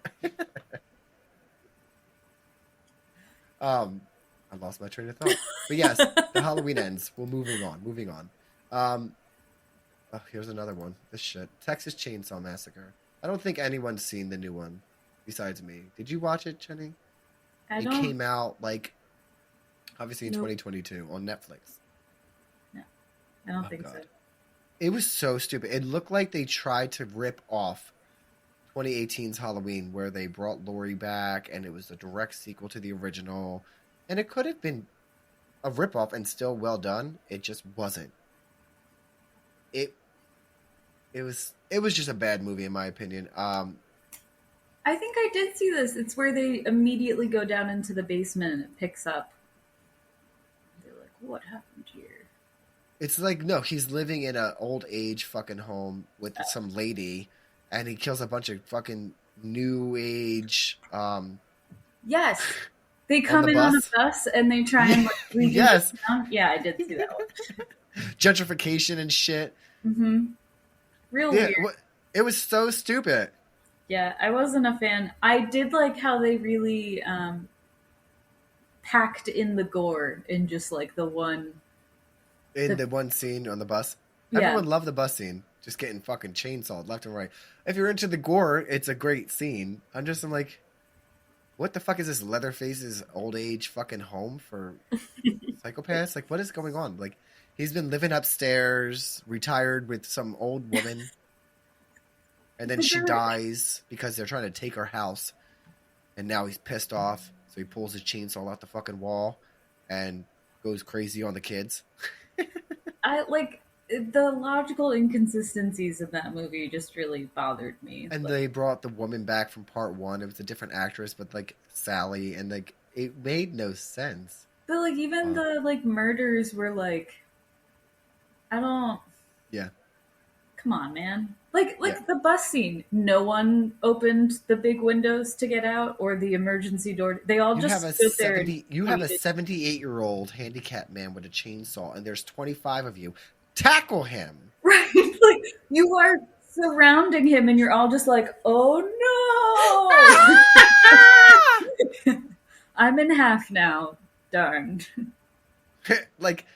I lost my train of thought. But yes, the Halloween Ends. Well, moving on. Oh, here's another one. This shit. Texas Chainsaw Massacre. I don't think anyone's seen the new one besides me. Did you watch it, Jenny? It came out, like, obviously in Nope. 2022 on Netflix. I don't Oh, think God. so. It was so stupid. It looked like they tried to rip off 2018's Halloween, where they brought Laurie back, and it was a direct sequel to the original. And it could have been a ripoff and still well done. It just wasn't. It was just a bad movie in my opinion. I think I did see this. It's where they immediately go down into the basement and it picks up. They're like, what happened here? It's like, no, he's living in an old age fucking home with some lady, and he kills a bunch of fucking new age. Yes. They come the in on a bus? bus and they try and like leave Yes. it down. Yeah, I did see that one. Gentrification and shit. Mm-hmm. Real Yeah, weird. it was so stupid. Yeah, I wasn't a fan. I did like how they really packed in the gore in just like the one. In the one scene on the bus, Yeah. everyone loved the bus scene. just getting fucking chainsawed left and right. If you're into the gore, it's a great scene. I'm like, what the fuck is this Leatherface's old age fucking home for psychopaths? Like, what is going on? Like, he's been living upstairs, retired with some old woman, and then she dies because they're trying to take her house, and now he's pissed off, so he pulls his chainsaw out the fucking wall and goes crazy on the kids. I like the logical inconsistencies of that movie just really bothered me. And Like, they brought the woman back from part one. It was a different actress, but like Sally, and like it made no sense. but like even the like murders were like, I don't. Yeah. Come on, man. Like Yeah. the bus scene. No one opened the big windows to get out or the emergency door. They all You just have a stood there. 70. You have a waited. 78-year-old handicapped man with a chainsaw, and there's 25 of you. Tackle him. Right. Like you are surrounding him and you're all just like, oh no. I'm in half now. Darn. Like,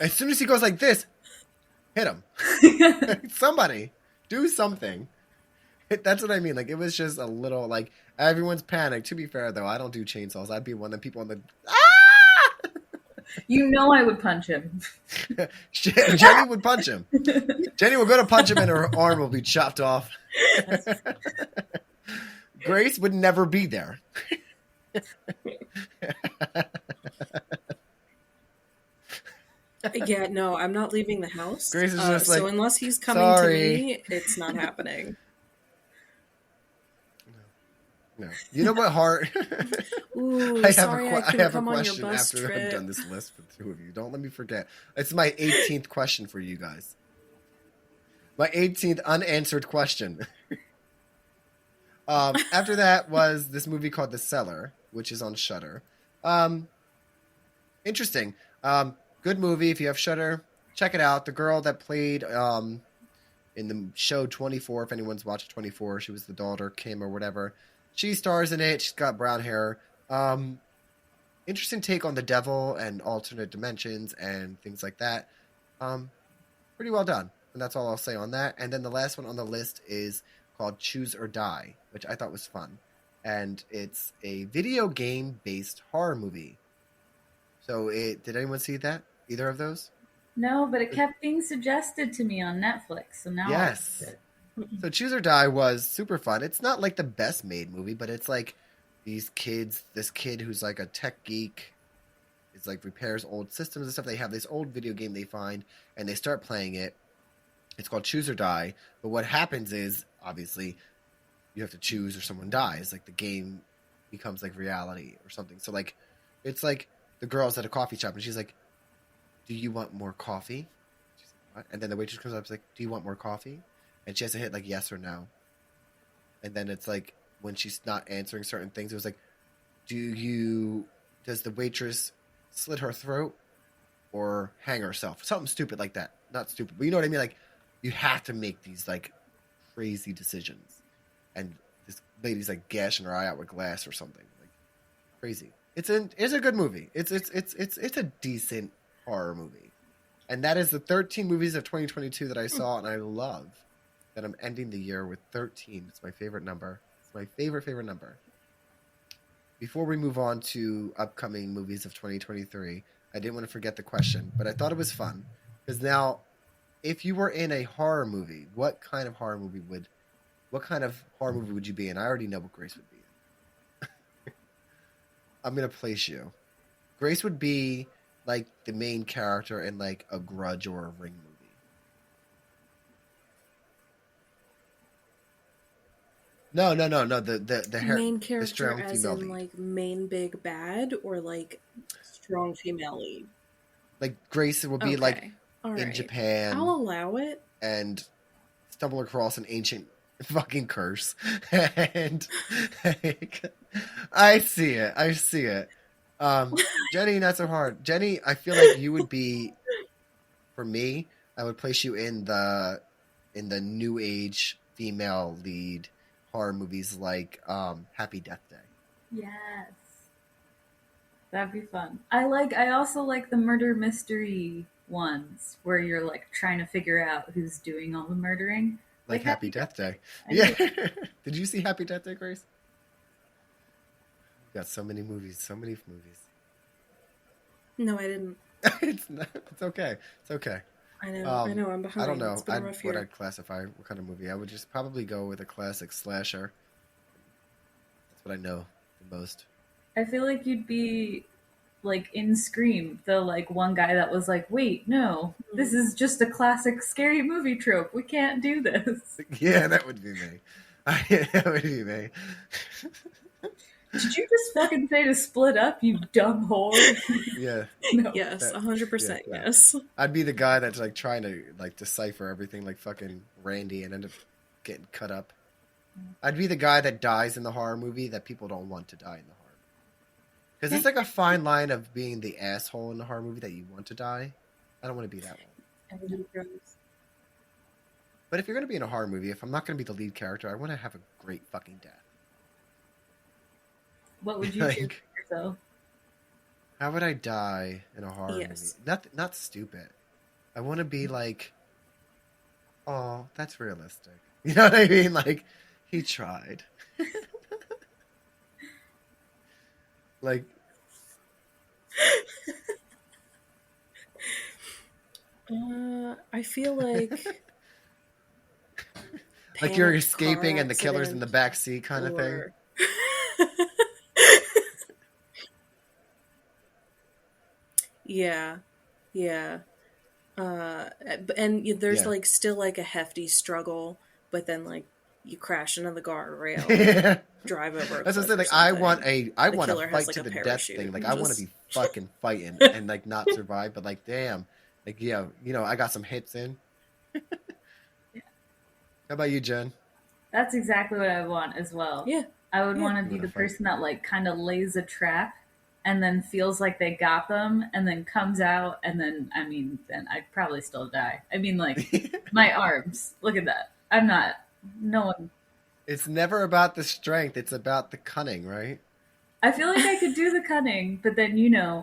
as soon as he goes like this, hit him. Somebody do something. That's what I mean. Like, it was just a little like everyone's panicked. To be fair, though, I don't do chainsaws. I'd be one of the people on the. You know I would punch him. Jenny would punch him. Jenny will go to punch him, and her arm will be chopped off. Grace would never be there. Yeah, no, I'm not leaving the house. Grace is just so like, unless he's coming sorry. to me, it's not happening. No, you know what? Heart. Ooh, I sorry, I have couldn't a come on your question bus after trip. I've done this list for the two of you. Don't let me forget. It's my 18th question for you guys. My 18th unanswered question. After that was this movie called The Cellar, which is on Shudder. Interesting. Good movie. If you have Shudder, check it out. The girl that played in the show 24, if anyone's watched 24, she was the daughter, Kim or whatever. She stars in it. She's got brown hair. Interesting take on the devil and alternate dimensions and things like that. Pretty well done. And that's all I'll say on that. And then the last one on the list is called Choose or Die, which I thought was fun. And it's a video game-based horror movie. So did anyone see that? Either of those? No, but it kept being suggested to me on Netflix. So now Yes. So Choose or Die was super fun. It's not like the best made movie, but it's like this kid who's like a tech geek, is like repairs old systems and stuff. They have this old video game they find and they start playing it. It's called Choose or Die. But what happens is, obviously, you have to choose or someone dies. Like the game becomes like reality or something. So like, it's like the girl's at a coffee shop and she's like, do you want more coffee? She's like, what? And then the waitress comes up and is like, do you want more coffee? And she has to hit like yes or no. And then it's like when she's not answering certain things, it was like, does the waitress slit her throat or hang herself? Something stupid like that. Not stupid, but you know what I mean? Like, you have to make these like crazy decisions. And this lady's like gashing her eye out with glass or something. Like crazy. It's a good movie. It's a decent horror movie. And that is the 13 movies of 2022 that I saw, and I love that I'm ending the year with 13. It's my favorite number. It's my favorite number. Before we move on to upcoming movies of 2023, I didn't want to forget the question, but I thought it was fun. Because now, if you were in a horror movie, what kind of horror movie would you be in? I already know what Grace would be in. I'm going to place you. Grace would be like the main character in like a Grudge or a Ring movie. No. The hair, Main the character strong as female in lead. like main big bad or like strong female lead? Like Grace would be like All in right. Japan I'll allow it. and stumble across an ancient fucking curse. And like, I see it. Jenny, not so hard. Jenny, I feel like you would be, for me, I would place you in the new age female lead horror movies like Happy Death Day. Yes. That'd be fun. I also like the murder mystery ones where you're like trying to figure out who's doing all the murdering. Like Happy Death Day. I Yeah. do. Did you see Happy Death Day, Grace? Got so many movies, so many movies. No, I didn't. It's okay. It's okay. I know. Um, I'm behind. I don't know It's been a rough what year. I'd classify, what kind of movie. I would just probably go with a classic slasher. That's what I know the most. I feel like you'd be like in Scream, the like one guy that was like, wait, no, this is just a classic scary movie trope. We can't do this. Yeah, that would be me. That would be me. Did you just fucking say to split up, you dumb whore? Yeah. No. Yes, that- 100%. yeah. Yes. I'd be the guy that's like trying to like decipher everything like fucking Randy and end up getting cut up. I'd be the guy that dies in the horror movie that people don't want to die in the horror movie. Because it's like a fine line of being the asshole in the horror movie that you want to die. I don't want to be that one. Everybody grows. But if you're going to be in a horror movie, if I'm not going to be the lead character, I want to have a great fucking death. What would you do Like- for yourself? How would I die in a horror Yes. movie? Not stupid. I want to be like, oh, that's realistic. You know what I mean? Like, he tried. Like, I feel like like you're panicked escaping car and the killer's in the accident back seat kind of thing. or- Yeah, yeah. And there's Yeah. like still like a hefty struggle, but then like you crash into the guardrail, Yeah. drive over. A That's what I'm cliff saying. or Like, I something. want The a killer has, fight like, to a the death parachute thing. Like, and I want to just- be fucking fighting and like not survive, but like, damn, like, yeah, I got some hits in. How about you, Jen? That's exactly what I want as well. Yeah. I would Yeah. want You to be wanna the fight. person that like kind of lays a trap and then feels like they got them and then comes out and then then I'd probably still die. I mean, like my arms. Look at that. I'm not. No one. It's never about the strength; it's about the cunning, right? I feel like I could do the cunning, but then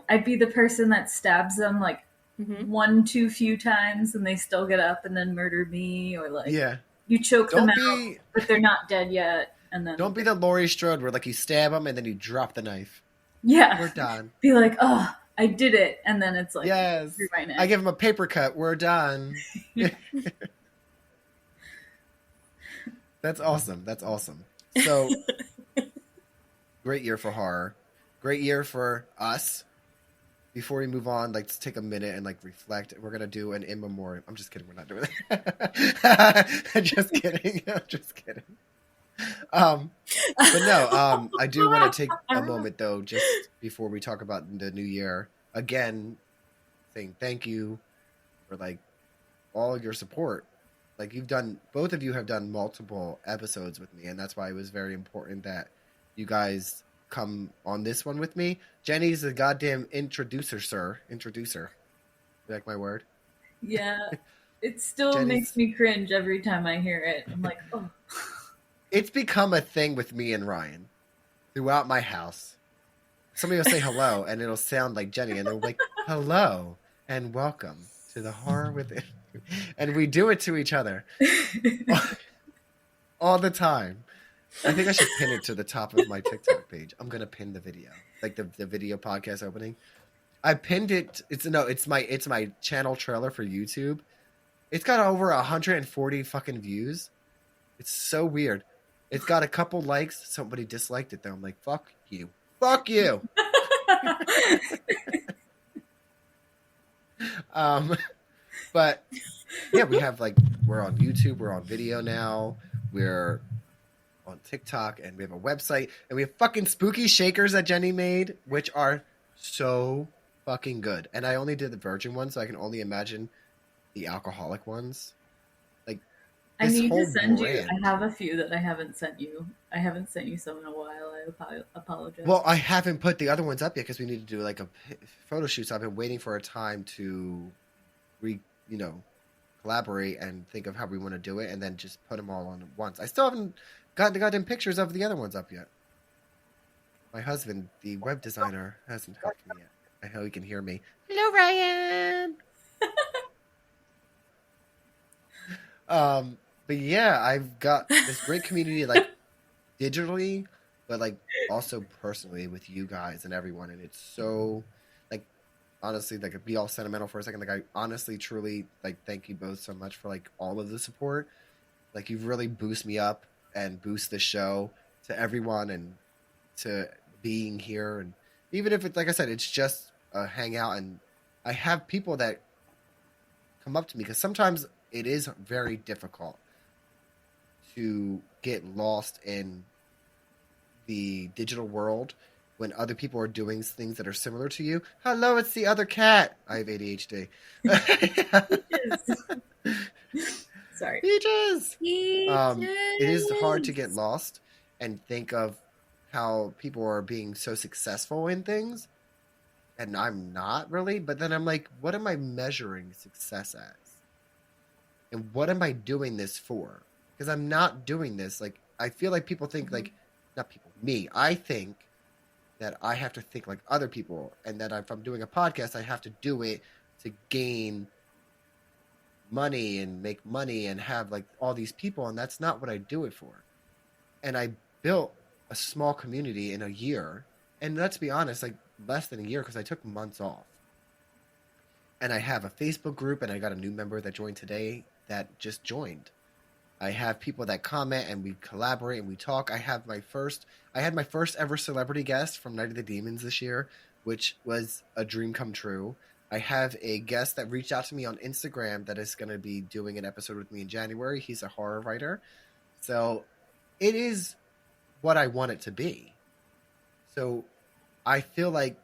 I'd be the person that stabs them like Mhm. one too few times and they still get up and then murder me, or like Yeah. you choke Don't them out, be but they're not dead yet, and then don't be the Laurie Strode where like you stab him and then you drop the knife. yeah, We're done. be like, oh, I did it, and then it's like Yes. through my neck. I give him a paper cut. We're done. That's awesome. That's awesome. So, great year for horror. Great year for us. Before we move on, let's take a minute and like reflect. We're gonna do an in memoriam. I'm just kidding. We're not doing that. Just kidding. I'm just kidding. But no. I do want to take a moment though, just before we talk about the new year. Again, saying thank you for like all of your support. Like both of you have done multiple episodes with me, and that's why it was very important that you guys come on this one with me. Jenny's a goddamn introducer. You like my word? Yeah, it still Jenny's- makes me cringe every time I hear it. I'm like, oh, It's become a thing with me and Ryan throughout my house. Somebody will say hello, and it'll sound like Jenny, and they'll be like, hello, and welcome to the Horror Within. And we do it to each other all the time. I think I should pin it to the top of my TikTok page. I'm gonna pin the video, like the video podcast opening. I pinned it. It's my channel trailer for YouTube. It's got over 140 fucking views. It's so weird. It's got a couple likes. Somebody disliked it though. I'm like, fuck you. Fuck you. But yeah, we're on YouTube, we're on video now, we're on TikTok, and we have a website, and we have fucking spooky shakers that Jenny made, which are so fucking good. And I only did the virgin ones, so I can only imagine the alcoholic ones. Like, I this need whole to send brand. you. I have a few that I haven't sent you. I haven't sent you some in a while. I apologize. Well, I haven't put the other ones up yet because we need to do like a photo shoot. So I've been waiting for a time to collaborate and think of how we want to do it, and then just put them all on at once. I still haven't gotten the goddamn pictures of the other ones up yet. My husband, the web designer, hasn't helped me yet. I know he can hear me. Hello, Ryan. But yeah, I've got this great community, like digitally, but like also personally with you guys and everyone, and it's so like honestly, like be all sentimental for a second. Like I honestly, truly, like thank you both so much for like all of the support. Like you've really boost me up and boost the show to everyone and to being here, and even if it's like I said, it's just a hangout, and I have people that come up to me because sometimes it is very difficult to get lost in the digital world when other people are doing things that are similar to you. Hello, it's the other cat. I have ADHD. Sorry. Peaches. Peaches. It is hard to get lost and think of how people are being so successful in things, and I'm not really. But then I'm like, what am I measuring success as? And what am I doing this for? Because I'm not doing this. Like, I feel like people think, like, not people, me. I think that I have to think like other people, and that if I'm doing a podcast, I have to do it to gain money and make money and have like all these people, and that's not what I do it for. And I built a small community in a year, and let's be honest, like less than a year because I took months off. And I have a Facebook group, and I got a new member that joined today that just joined. I have people that comment and we collaborate and we talk. I had my first ever celebrity guest from Night of the Demons this year, which was a dream come true. I have a guest that reached out to me on Instagram that is going to be doing an episode with me in January. He's a horror writer. So it is what I want it to be. So I feel like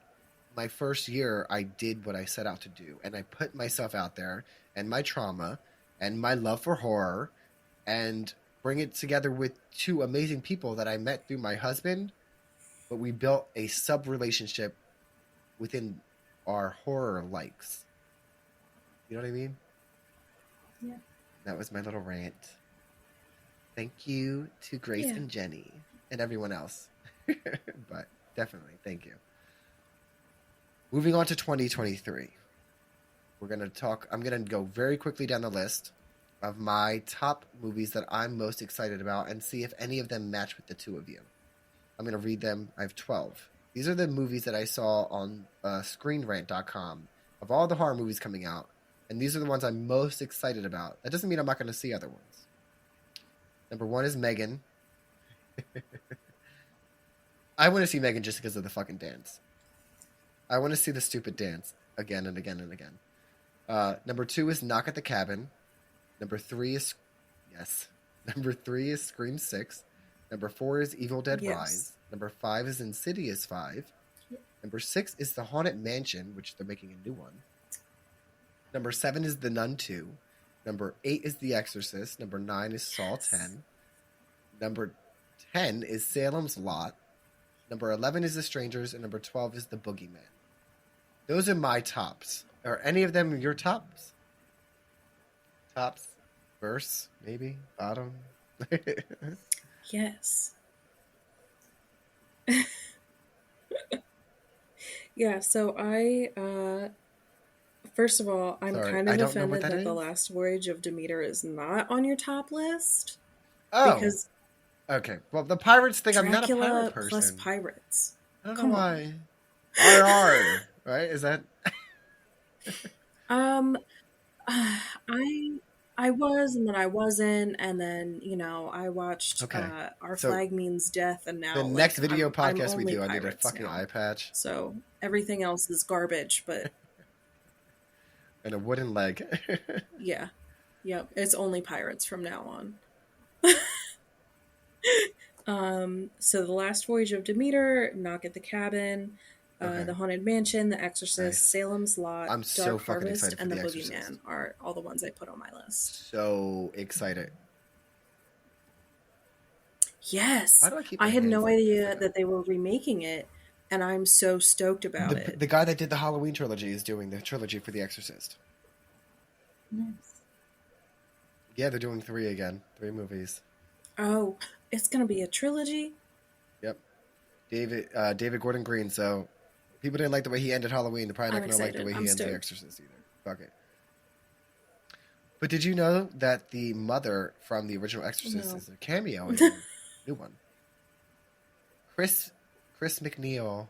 my first year I did what I set out to do, and I put myself out there and my trauma and my love for horror and bring it together with two amazing people that I met through my husband, but we built a sub-relationship within our horror likes. You know what I mean? Yeah. That was my little rant. Thank you to Grace and Jenny and everyone else. But definitely, thank you. Moving on to 2023. I'm going to go very quickly down the list of my top movies that I'm most excited about and see if any of them match with the two of you. I'm going to read them. I have 12. These are the movies that I saw on ScreenRant.com of all the horror movies coming out, and these are the ones I'm most excited about. That doesn't mean I'm not going to see other ones. Number 1 is Megan. I want to see Megan just because of the fucking dance. I want to see the stupid dance again and again and again. Number 2 is Knock at the Cabin. Number 3 is Scream 6. Number 4 is Evil Dead Rise. Number 5 is Insidious 5. Number 6 is The Haunted Mansion, which they're making a new one. Number 7 is The Nun 2. Number 8 is The Exorcist. Number 9 is Saw 10. Number 10 is Salem's Lot. Number 11 is The Strangers. And number 12 is The Boogeyman. Those are my tops. Are any of them your tops? Tops? Verse? Maybe? Bottom? Yes. Yeah, so I first of all, I'm kind of offended that The Last Voyage of Demeter is not on your top list. Oh. Because okay. Well, the pirates thing, Dracula I'm not a pirate person. plus pirates. I don't know why. RR, right? Is that I was, and then I wasn't, and then I watched Our Flag Means Death, and now the next video podcast I'm we do, I need a fucking now. eye patch. So everything else is garbage, but and a wooden leg. yeah, yep, it's only pirates from now on. So The Last Voyage of Demeter, Knock at the Cabin, The Haunted Mansion, The Exorcist, Salem's Lot, I'm so Dark fucking Harvest, excited and for The The Boogeyman Exorcist. are all the ones I put on my list. So excited. Yes. Why do I keep I my had hands no up? idea that they were remaking it, and I'm so stoked about it. The guy that did the Halloween trilogy is doing the trilogy for The Exorcist. Nice. Yeah, they're doing 3 again. 3 movies. Oh, it's going to be a trilogy? Yep. David Gordon Green, so people didn't like the way he ended Halloween. They're probably not I'm going to like the way excited. he I'm ended The stoked. Exorcist either. Fuck it. But did you know that the mother from the original Exorcist No. is a cameo in the new one? Chris McNeil.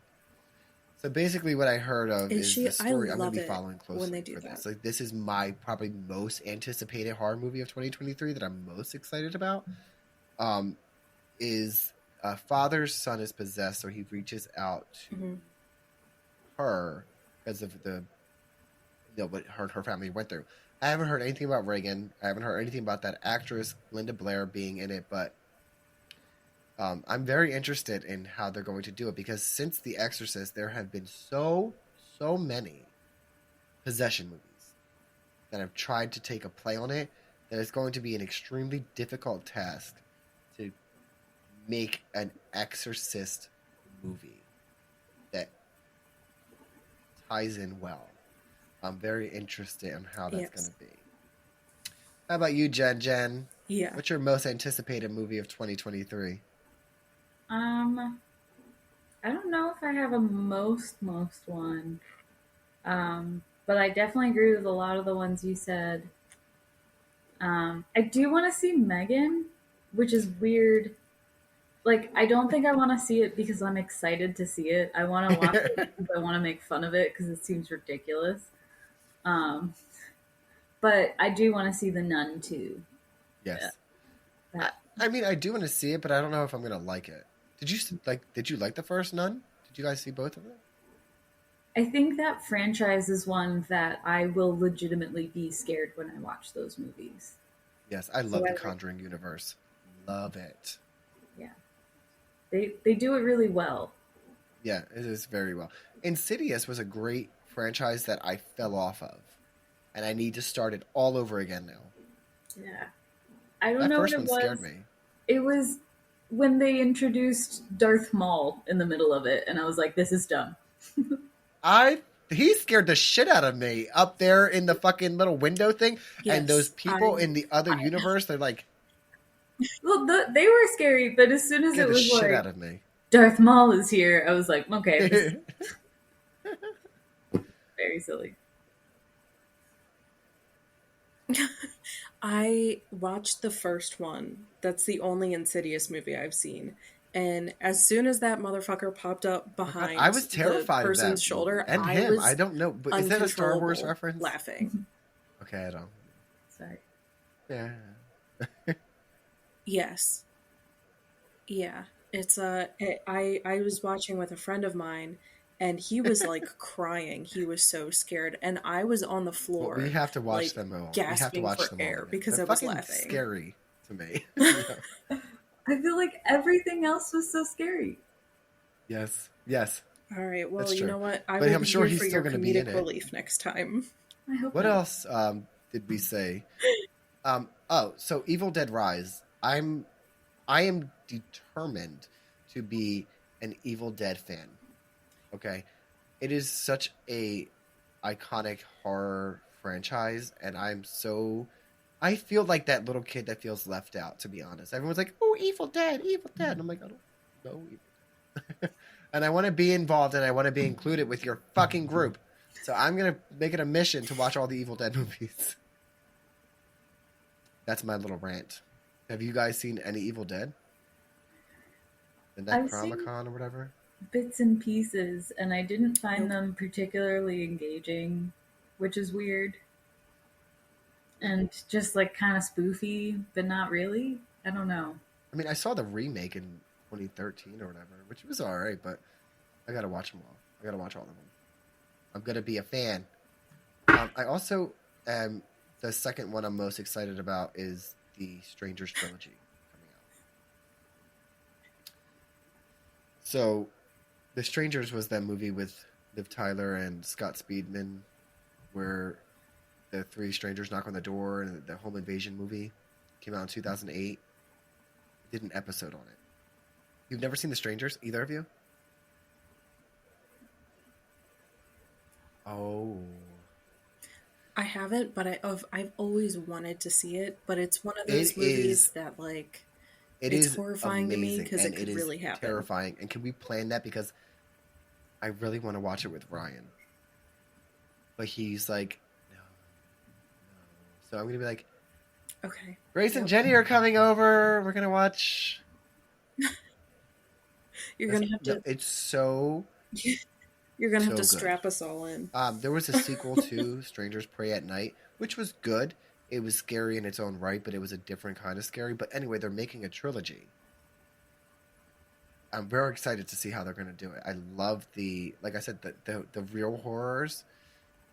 So basically, what I heard of Is is she? the story I I'm going love to be it following closely when they do for this. that. Like, this is my probably most anticipated horror movie of 2023 that I'm most excited about. Is a father's son is possessed, so he reaches out to Mhm. her because of what her family went through. I haven't heard anything about Reagan. I haven't heard anything about that actress Linda Blair being in it, but I'm very interested in how they're going to do it because since The Exorcist, there have been so many possession movies that have tried to take a play on it that it's going to be an extremely difficult task to make an Exorcist movie that ties in well. I'm very interested in how that's Yes. going to be. How about you, Jen? Yeah. What's your most anticipated movie of 2023? I don't know if I have a most one. But I definitely agree with a lot of the ones you said. I do want to see Megan, which is weird. Like, I don't think I want to see it because I'm excited to see it. I want to watch it because I want to make fun of it because it seems ridiculous. But I do want to see The Nun too. Yes. That- I mean, I do want to see it, but I don't know if I'm going to like it. Did you like the first Nun? Did you guys see both of them? I think that franchise is one that I will legitimately be scared when I watch those movies. Yes, I love the Conjuring universe. Love it. Yeah. They do it really well. Yeah, it is very well. Insidious was a great franchise that I fell off of. And I need to start it all over again now. Yeah. I don't That know what first it one was. scared me. It was when they introduced Darth Maul in the middle of it, and I was like, this is dumb. He scared the shit out of me up there in the fucking little window thing. Yes, and those people in the other universe, they're like, Well, they were scary, but as soon as scared it the was shit like, out of me. Darth Maul is here, I was like, okay, this is very silly. I watched the first one. That's the only Insidious movie I've seen. And as soon as that motherfucker popped up behind I was terrified the of that person's shoulder, and I him. was I don't know, but is that a Star Wars uncontrollable reference? laughing. Okay, I don't. Sorry. Yeah. Yes. Yeah. It's I was watching with a friend of mine and he was like crying. He was so scared and I was on the floor. Well, we have to watch like, them all. We have to gasping watch for them all air again. because They're I was fucking laughing. scary to me. I feel like everything else was so scary. Yes. All right. Well, That's you true. know what? I But will I'm be sure here he's for still your gonna be in comedic it. relief next time. I hope What not. else did we say? So Evil Dead Rise. I am determined to be an Evil Dead fan. Okay, it is such a iconic horror franchise, and I feel like that little kid that feels left out. To be honest, everyone's like, "Oh, Evil Dead," and I'm like, "I don't know Evil Dead," and I want to be involved and I want to be included with your fucking group. So I'm gonna make it a mission to watch all the Evil Dead movies. That's my little rant. Have you guys seen any Evil Dead? The I've seen- Necronomicon or whatever? Bits and pieces, and I didn't find them particularly engaging, which is weird. And just like kind of spoofy, but not really. I don't know. I mean, I saw the remake in 2013 or whatever, which was alright, but I gotta watch them all. I gotta watch all of them. I'm gonna be a fan. I also the second one I'm most excited about is the Strangers trilogy coming out. So, The Strangers was that movie with Liv Tyler and Scott Speedman, where the three strangers knock on the door, and the home invasion movie came out in 2008. Did an episode on it. You've never seen The Strangers, either of you? Oh. I haven't, but I've always wanted to see it. But it's one of those movies that like it's horrifying to me because it could really happen. Terrifying. And can we plan that? Because I really want to watch it with Ryan. But he's like, no. So I'm gonna be like, Okay. Grace and Jenny are coming over. We're gonna watch. You're gonna have No, to. it's so. You're gonna have so to good. strap us all in. There was a sequel to Strangers Pray at Night, which was good. It was scary in its own right, but it was a different kind of scary. But anyway, they're making a trilogy. I'm very excited to see how they're going to do it. I love like I said, the real horrors.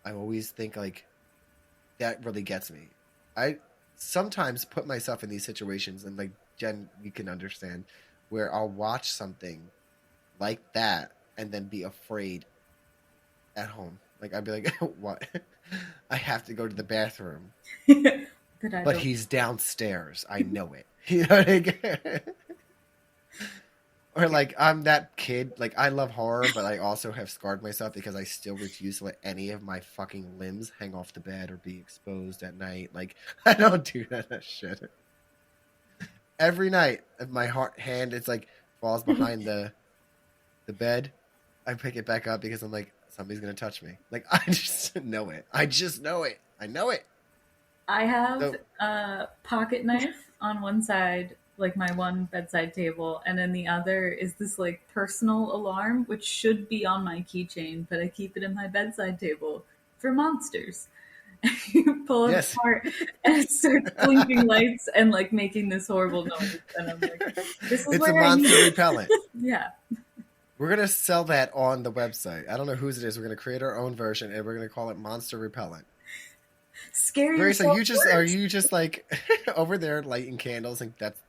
I always think like that really gets me. I sometimes put myself in these situations, and like Jen, you can understand, where I'll watch something like that and then be afraid at home. Like I'd be like, what? I have to go to the bathroom, but he's downstairs. I know it. You know what I mean? Or like I'm that kid. Like I love horror, but I also have scarred myself because I still refuse to let any of my fucking limbs hang off the bed or be exposed at night. Like I don't do that shit. Every night, if my hand it's like falls behind the bed, I pick it back up because I'm like, somebody's gonna touch me. Like I just know it. I just know it. I know it. I have a pocket knife on one side, like my one bedside table, and then the other is this like personal alarm, which should be on my keychain, but I keep it in my bedside table for monsters. You pull it apart and it starts blinking lights and like making this horrible noise, and I'm like, "This is it's where a monster repellent." Yeah. We're gonna sell that on the website. I don't know whose it is. We're gonna create our own version, and we're gonna call it Monster Repellent. Scary. Grace, are you just like over there lighting candles and that's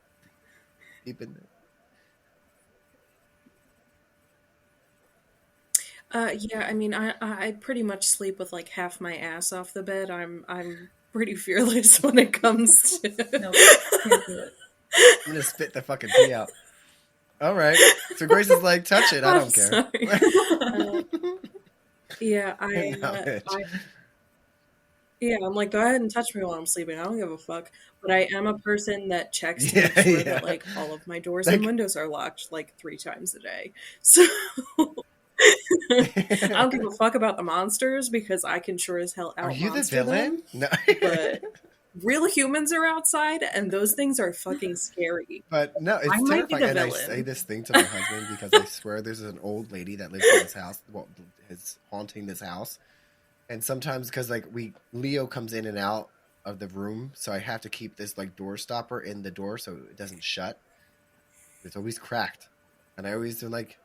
keeping? Yeah, I mean, I pretty much sleep with like half my ass off the bed. I'm pretty fearless when it comes to. Nope, can't do it. I'm gonna spit the fucking pee out. All right. So Grace is like, touch it. I don't care. Yeah, I'm like, go ahead and touch me while I'm sleeping. I don't give a fuck. But I am a person that checks to make sure that like all of my doors and windows are locked like 3 times a day. So I don't give a fuck about the monsters because I can sure as hell out. Are you the villain? No. But real humans are outside, and those things are fucking scary. But no, it's terrifying. And I say this thing to my husband because I swear there's an old lady that lives in this house, well, is haunting this house. And sometimes, because like Leo comes in and out of the room, so I have to keep this like door stopper in the door so it doesn't shut. It's always cracked, and I always do like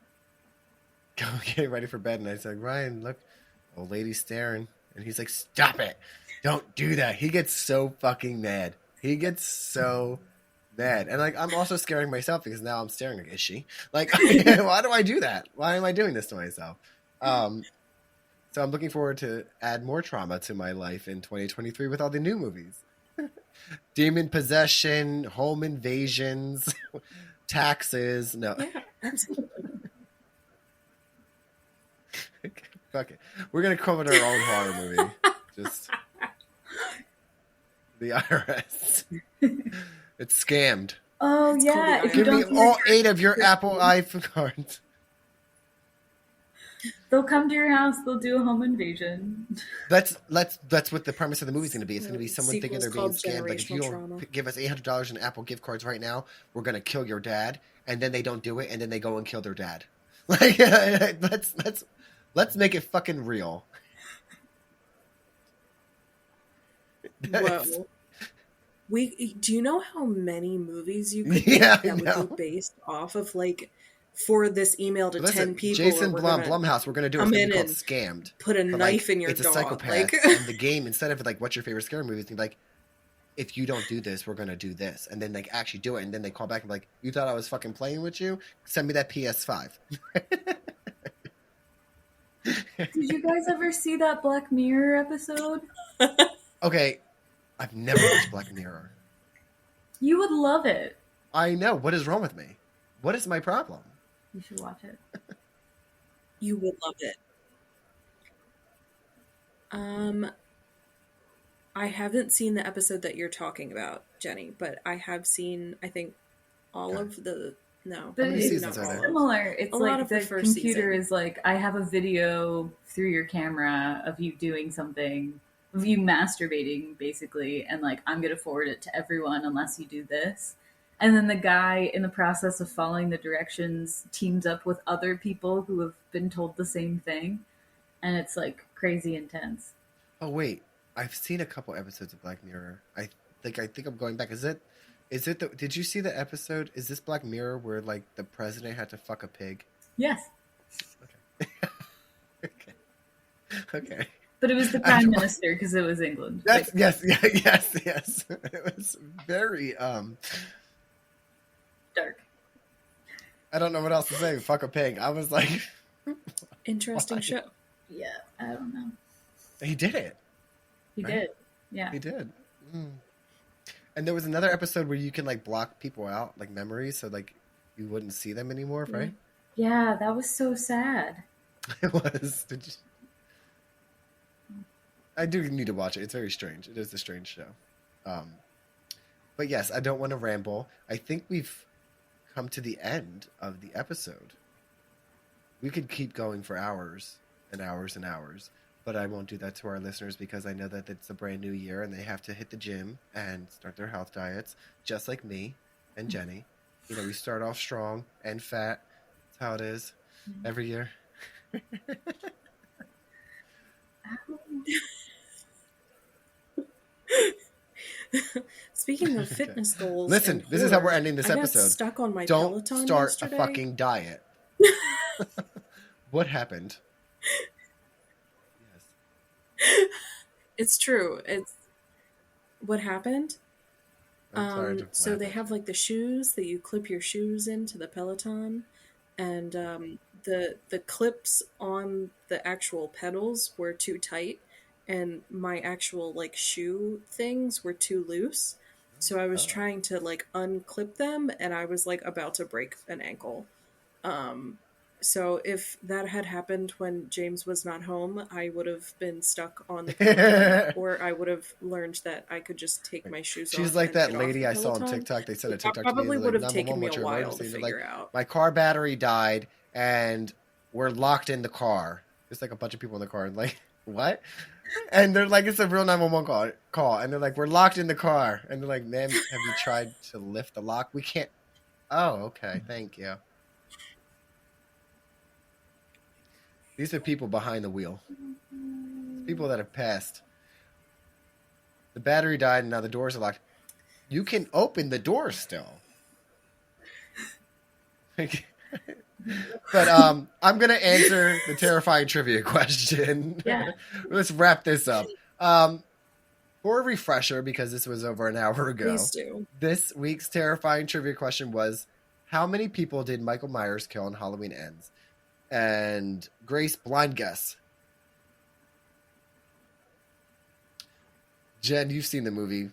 go getting ready for bed, and I say, Ryan, look, old lady staring, and he's like, stop it. Don't do that. He gets so fucking mad. He gets so mad. And like I'm also scaring myself because now I'm staring like, is she? Like why do I do that? Why am I doing this to myself? So I'm looking forward to add more trauma to my life in 2023 with all the new movies. Demon possession, home invasions, taxes. No. Yeah, absolutely. Fuck it. We're gonna come with our own horror movie. Just the IRS. It's scammed. Oh yeah. Give me all 8 of your Apple iPhone cards. They'll come to your house. They'll do a home invasion. That's what the premise of the movie is going to be. It's going to be someone thinking they're being scammed. Like if you don't give us $800 in Apple gift cards right now, we're going to kill your dad. And then they don't do it, and then they go and kill their dad. Like let's make it fucking real. Well, do you know how many movies you could make that would be based off of like? For this email to 10 people. Jason Blumhouse, we're going to do a thing called Scammed. Put a knife in your dog. It's a psychopath. Like... and the game, instead of like, what's your favorite scary movie? It's like, if you don't do this, we're going to do this. And then they actually do it. And then they call back and be like, you thought I was fucking playing with you? Send me that PS5. Did you guys ever see that Black Mirror episode? Okay. I've never watched Black Mirror. You would love it. I know. What is wrong with me? What is my problem? You should watch it. You would love it. I haven't seen the episode that you're talking about, Jenny, but I have seen, I think, all of the. No, but it's similar. It's a like the computer is like, I have a video through your camera of you doing something. of you masturbating basically, and like, I'm gonna forward it to everyone unless you do this. And then the guy, in the process of following the directions, teams up with other people who have been told the same thing, and it's like crazy intense. Oh wait, I've seen a couple episodes of Black Mirror. I think I'm going back. Is it did you see the episode? Is this Black Mirror where like the president had to fuck a pig? Yes, Okay. Okay. but it was the prime minister because it was England. That's yes. It was very Dark. I don't know what else to say. Fuck a pig. I was like, Interesting Why? show. Yeah, I don't know. he did it. He Right. did. Yeah. He did. Mm. And there was another episode where you can like block people out, like memories, so like you wouldn't see them anymore, right? Yeah, that was so sad. It was. I do need to watch it. It's very strange. It is a strange show. But yes, I don't want to ramble. I think we've come to the end of the episode. We could keep going for hours and hours and hours, but I won't do that to our listeners because I know that it's a brand new year and they have to hit the gym and start their health diets, just like me and Jenny. You know, we start off strong and fat. That's how it is every year. Speaking of fitness goals, Listen, and this is how we're horror, ending this I got episode. stuck on my Don't Peloton start yesterday. a fucking diet. What happened? Yes. It's true. It's what happened. I'm sorry. So they have like the shoes that you clip your shoes into the Peloton, and the clips on the actual pedals were too tight, and my actual like shoe things were too loose. So I was Oh. trying to like unclip them, and I was like about to break an ankle. So if that had happened when James was not home, I would have been stuck on the Peloton, or I would have learned that I could just take my shoes off. She's like and that get off lady the I saw on Peloton. TikTok. They sent a That TikTok to me. probably Like, would have 911, taken me what's a your while to emergency? They're figure like, out. my car battery died and we're locked in the car. There's like a bunch of people in the car and like, what? And they're like, it's a real 911 call. And they're like, we're locked in the car. And they're like, ma'am, have you tried to lift the lock? We can't. Oh, okay. Thank you. These are people behind the wheel. People that have passed. The battery died and now the doors are locked. You can open the door still. But I'm gonna answer the terrifying trivia question. Yeah. Let's wrap this up. For a refresher, because this was over an hour ago, Please do. this week's terrifying trivia question was: how many people did Michael Myers kill on Halloween Ends? And Grace, blind guess. Jen, you've seen the movie.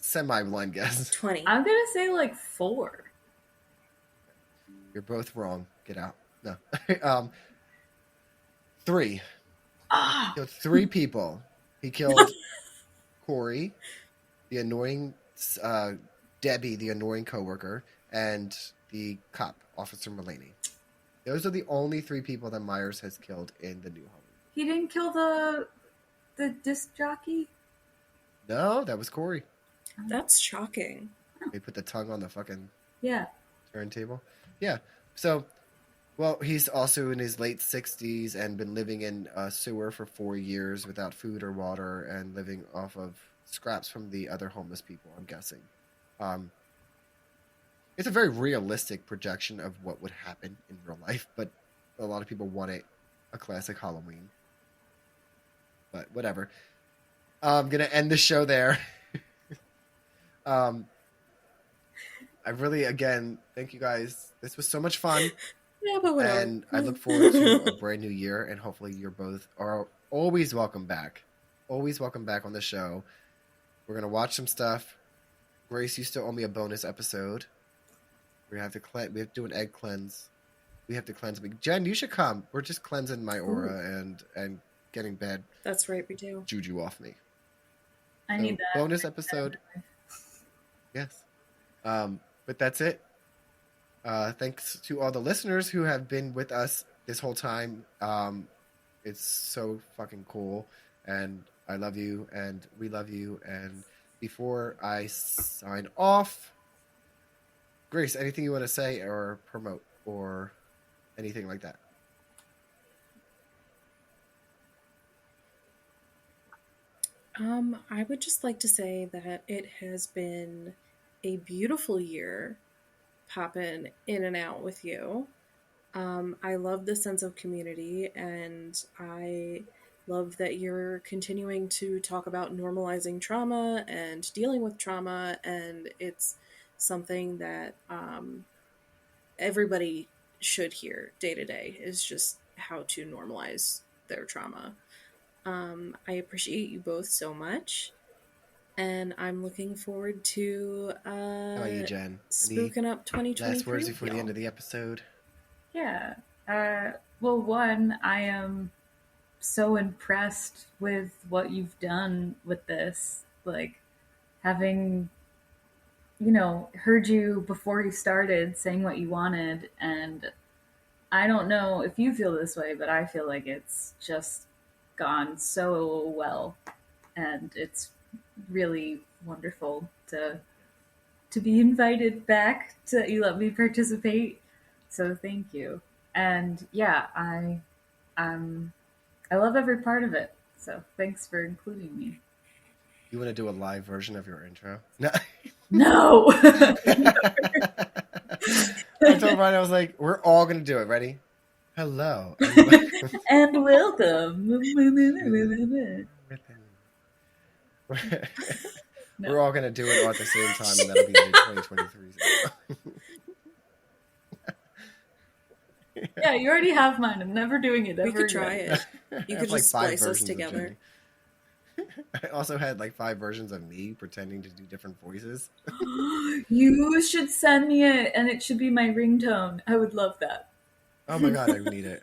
Semi-blind guess. 20. I'm gonna say like 4. You're both wrong. Get out. No. 3. Ah, He killed 3 people. He killed Corey, the annoying Debbie, the annoying coworker, and the cop, Officer Mulaney. Those are the only 3 people that Myers has killed in the new Halloween. he didn't kill the disc jockey. No, that was Corey. That's shocking. They put the tongue on the fucking Yeah. turntable. Yeah. So, well, he's also in his late 60s and been living in a sewer for 4 years without food or water and living off of scraps from the other homeless people, I'm guessing. It's a very realistic projection of what would happen in real life, but a lot of people want it a classic Halloween. But whatever. I'm going to end the show there. I really, again, thank you guys. This was so much fun. Yeah, but whatever. And I look forward to a brand new year, and hopefully you're both are always welcome back. Always welcome back on the show. We're gonna watch some stuff. Grace, you still owe me a bonus episode. We have to do an egg cleanse. We have to cleanse me. Jen, you should come. We're just cleansing my aura and getting bad That's right, we do. juju off me. I So, need that. bonus episode. Yes. But that's it. Thanks to all the listeners who have been with us this whole time. It's so fucking cool. And I love you, and we love you. And before I sign off, Grace, anything you want to say or promote or anything like that? I would just like to say that it has been a beautiful year popping in and out with you. I love the sense of community, and I love that you're continuing to talk about normalizing trauma and dealing with trauma, and it's something that everybody should hear day to day, is just how to normalize their trauma. I appreciate you both so much, and I'm looking forward to How about you, Jen? Any spooking up 2023. last words with before the y'all. end of the episode? Yeah. Well, one, I am so impressed with what you've done with this. Like, having, heard you before you started saying what you wanted, and I don't know if you feel this way, but I feel like it's just gone so well, and it's really wonderful to be invited back to you let me participate. So thank you. And yeah, I love every part of it. So thanks for including me. You want to do a live version of your intro? No. No. I told Ryan, I was like, we're all going to do it. Ready? Hello. And welcome. No. We're all going to do it all at the same time, and that'll be like 2023. Yeah, you already have mine. I'm never doing it ever We could again. try it. You I could have, just 5 splice us versions of together. Jenny. I also had like 5 versions of me pretending to do different voices. You should send me it, and it should be my ringtone. I would love that. Oh my god, I need it.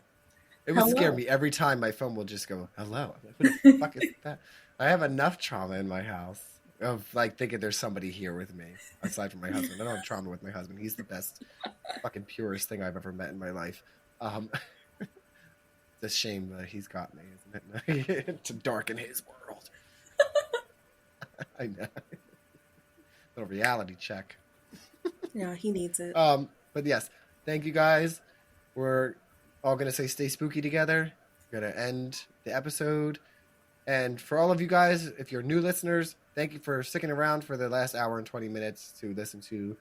It would Hello. scare me every time my phone will just go, hello. I'm like, what the fuck is that? I have enough trauma in my house of like thinking there's somebody here with me, aside from my husband. I don't have trauma with my husband. He's the best, fucking purest thing I've ever met in my life. It's a shame that he's got me, isn't it? To darken his world. I know. Little reality check. Yeah, he needs it. But yes, thank you guys. We're all gonna say stay spooky together. We're gonna end the episode. And for all of you guys, if you're new listeners, thank you for sticking around for the last hour and 20 minutes to listen to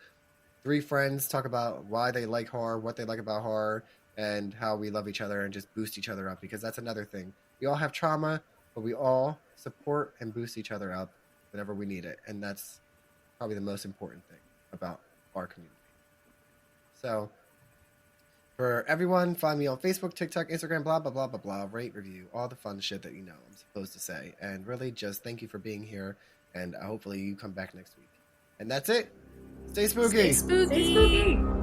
3 friends talk about why they like horror, what they like about horror, and how we love each other and just boost each other up, because that's another thing. We all have trauma, but we all support and boost each other up whenever we need it. And that's probably the most important thing about our community. So for everyone, find me on Facebook, TikTok, Instagram, blah, blah, blah, blah, blah. Rate, review, all the fun shit that you know I'm supposed to say. And really just thank you for being here. And hopefully you come back next week. And that's it. Stay spooky. Stay spooky. Stay spooky.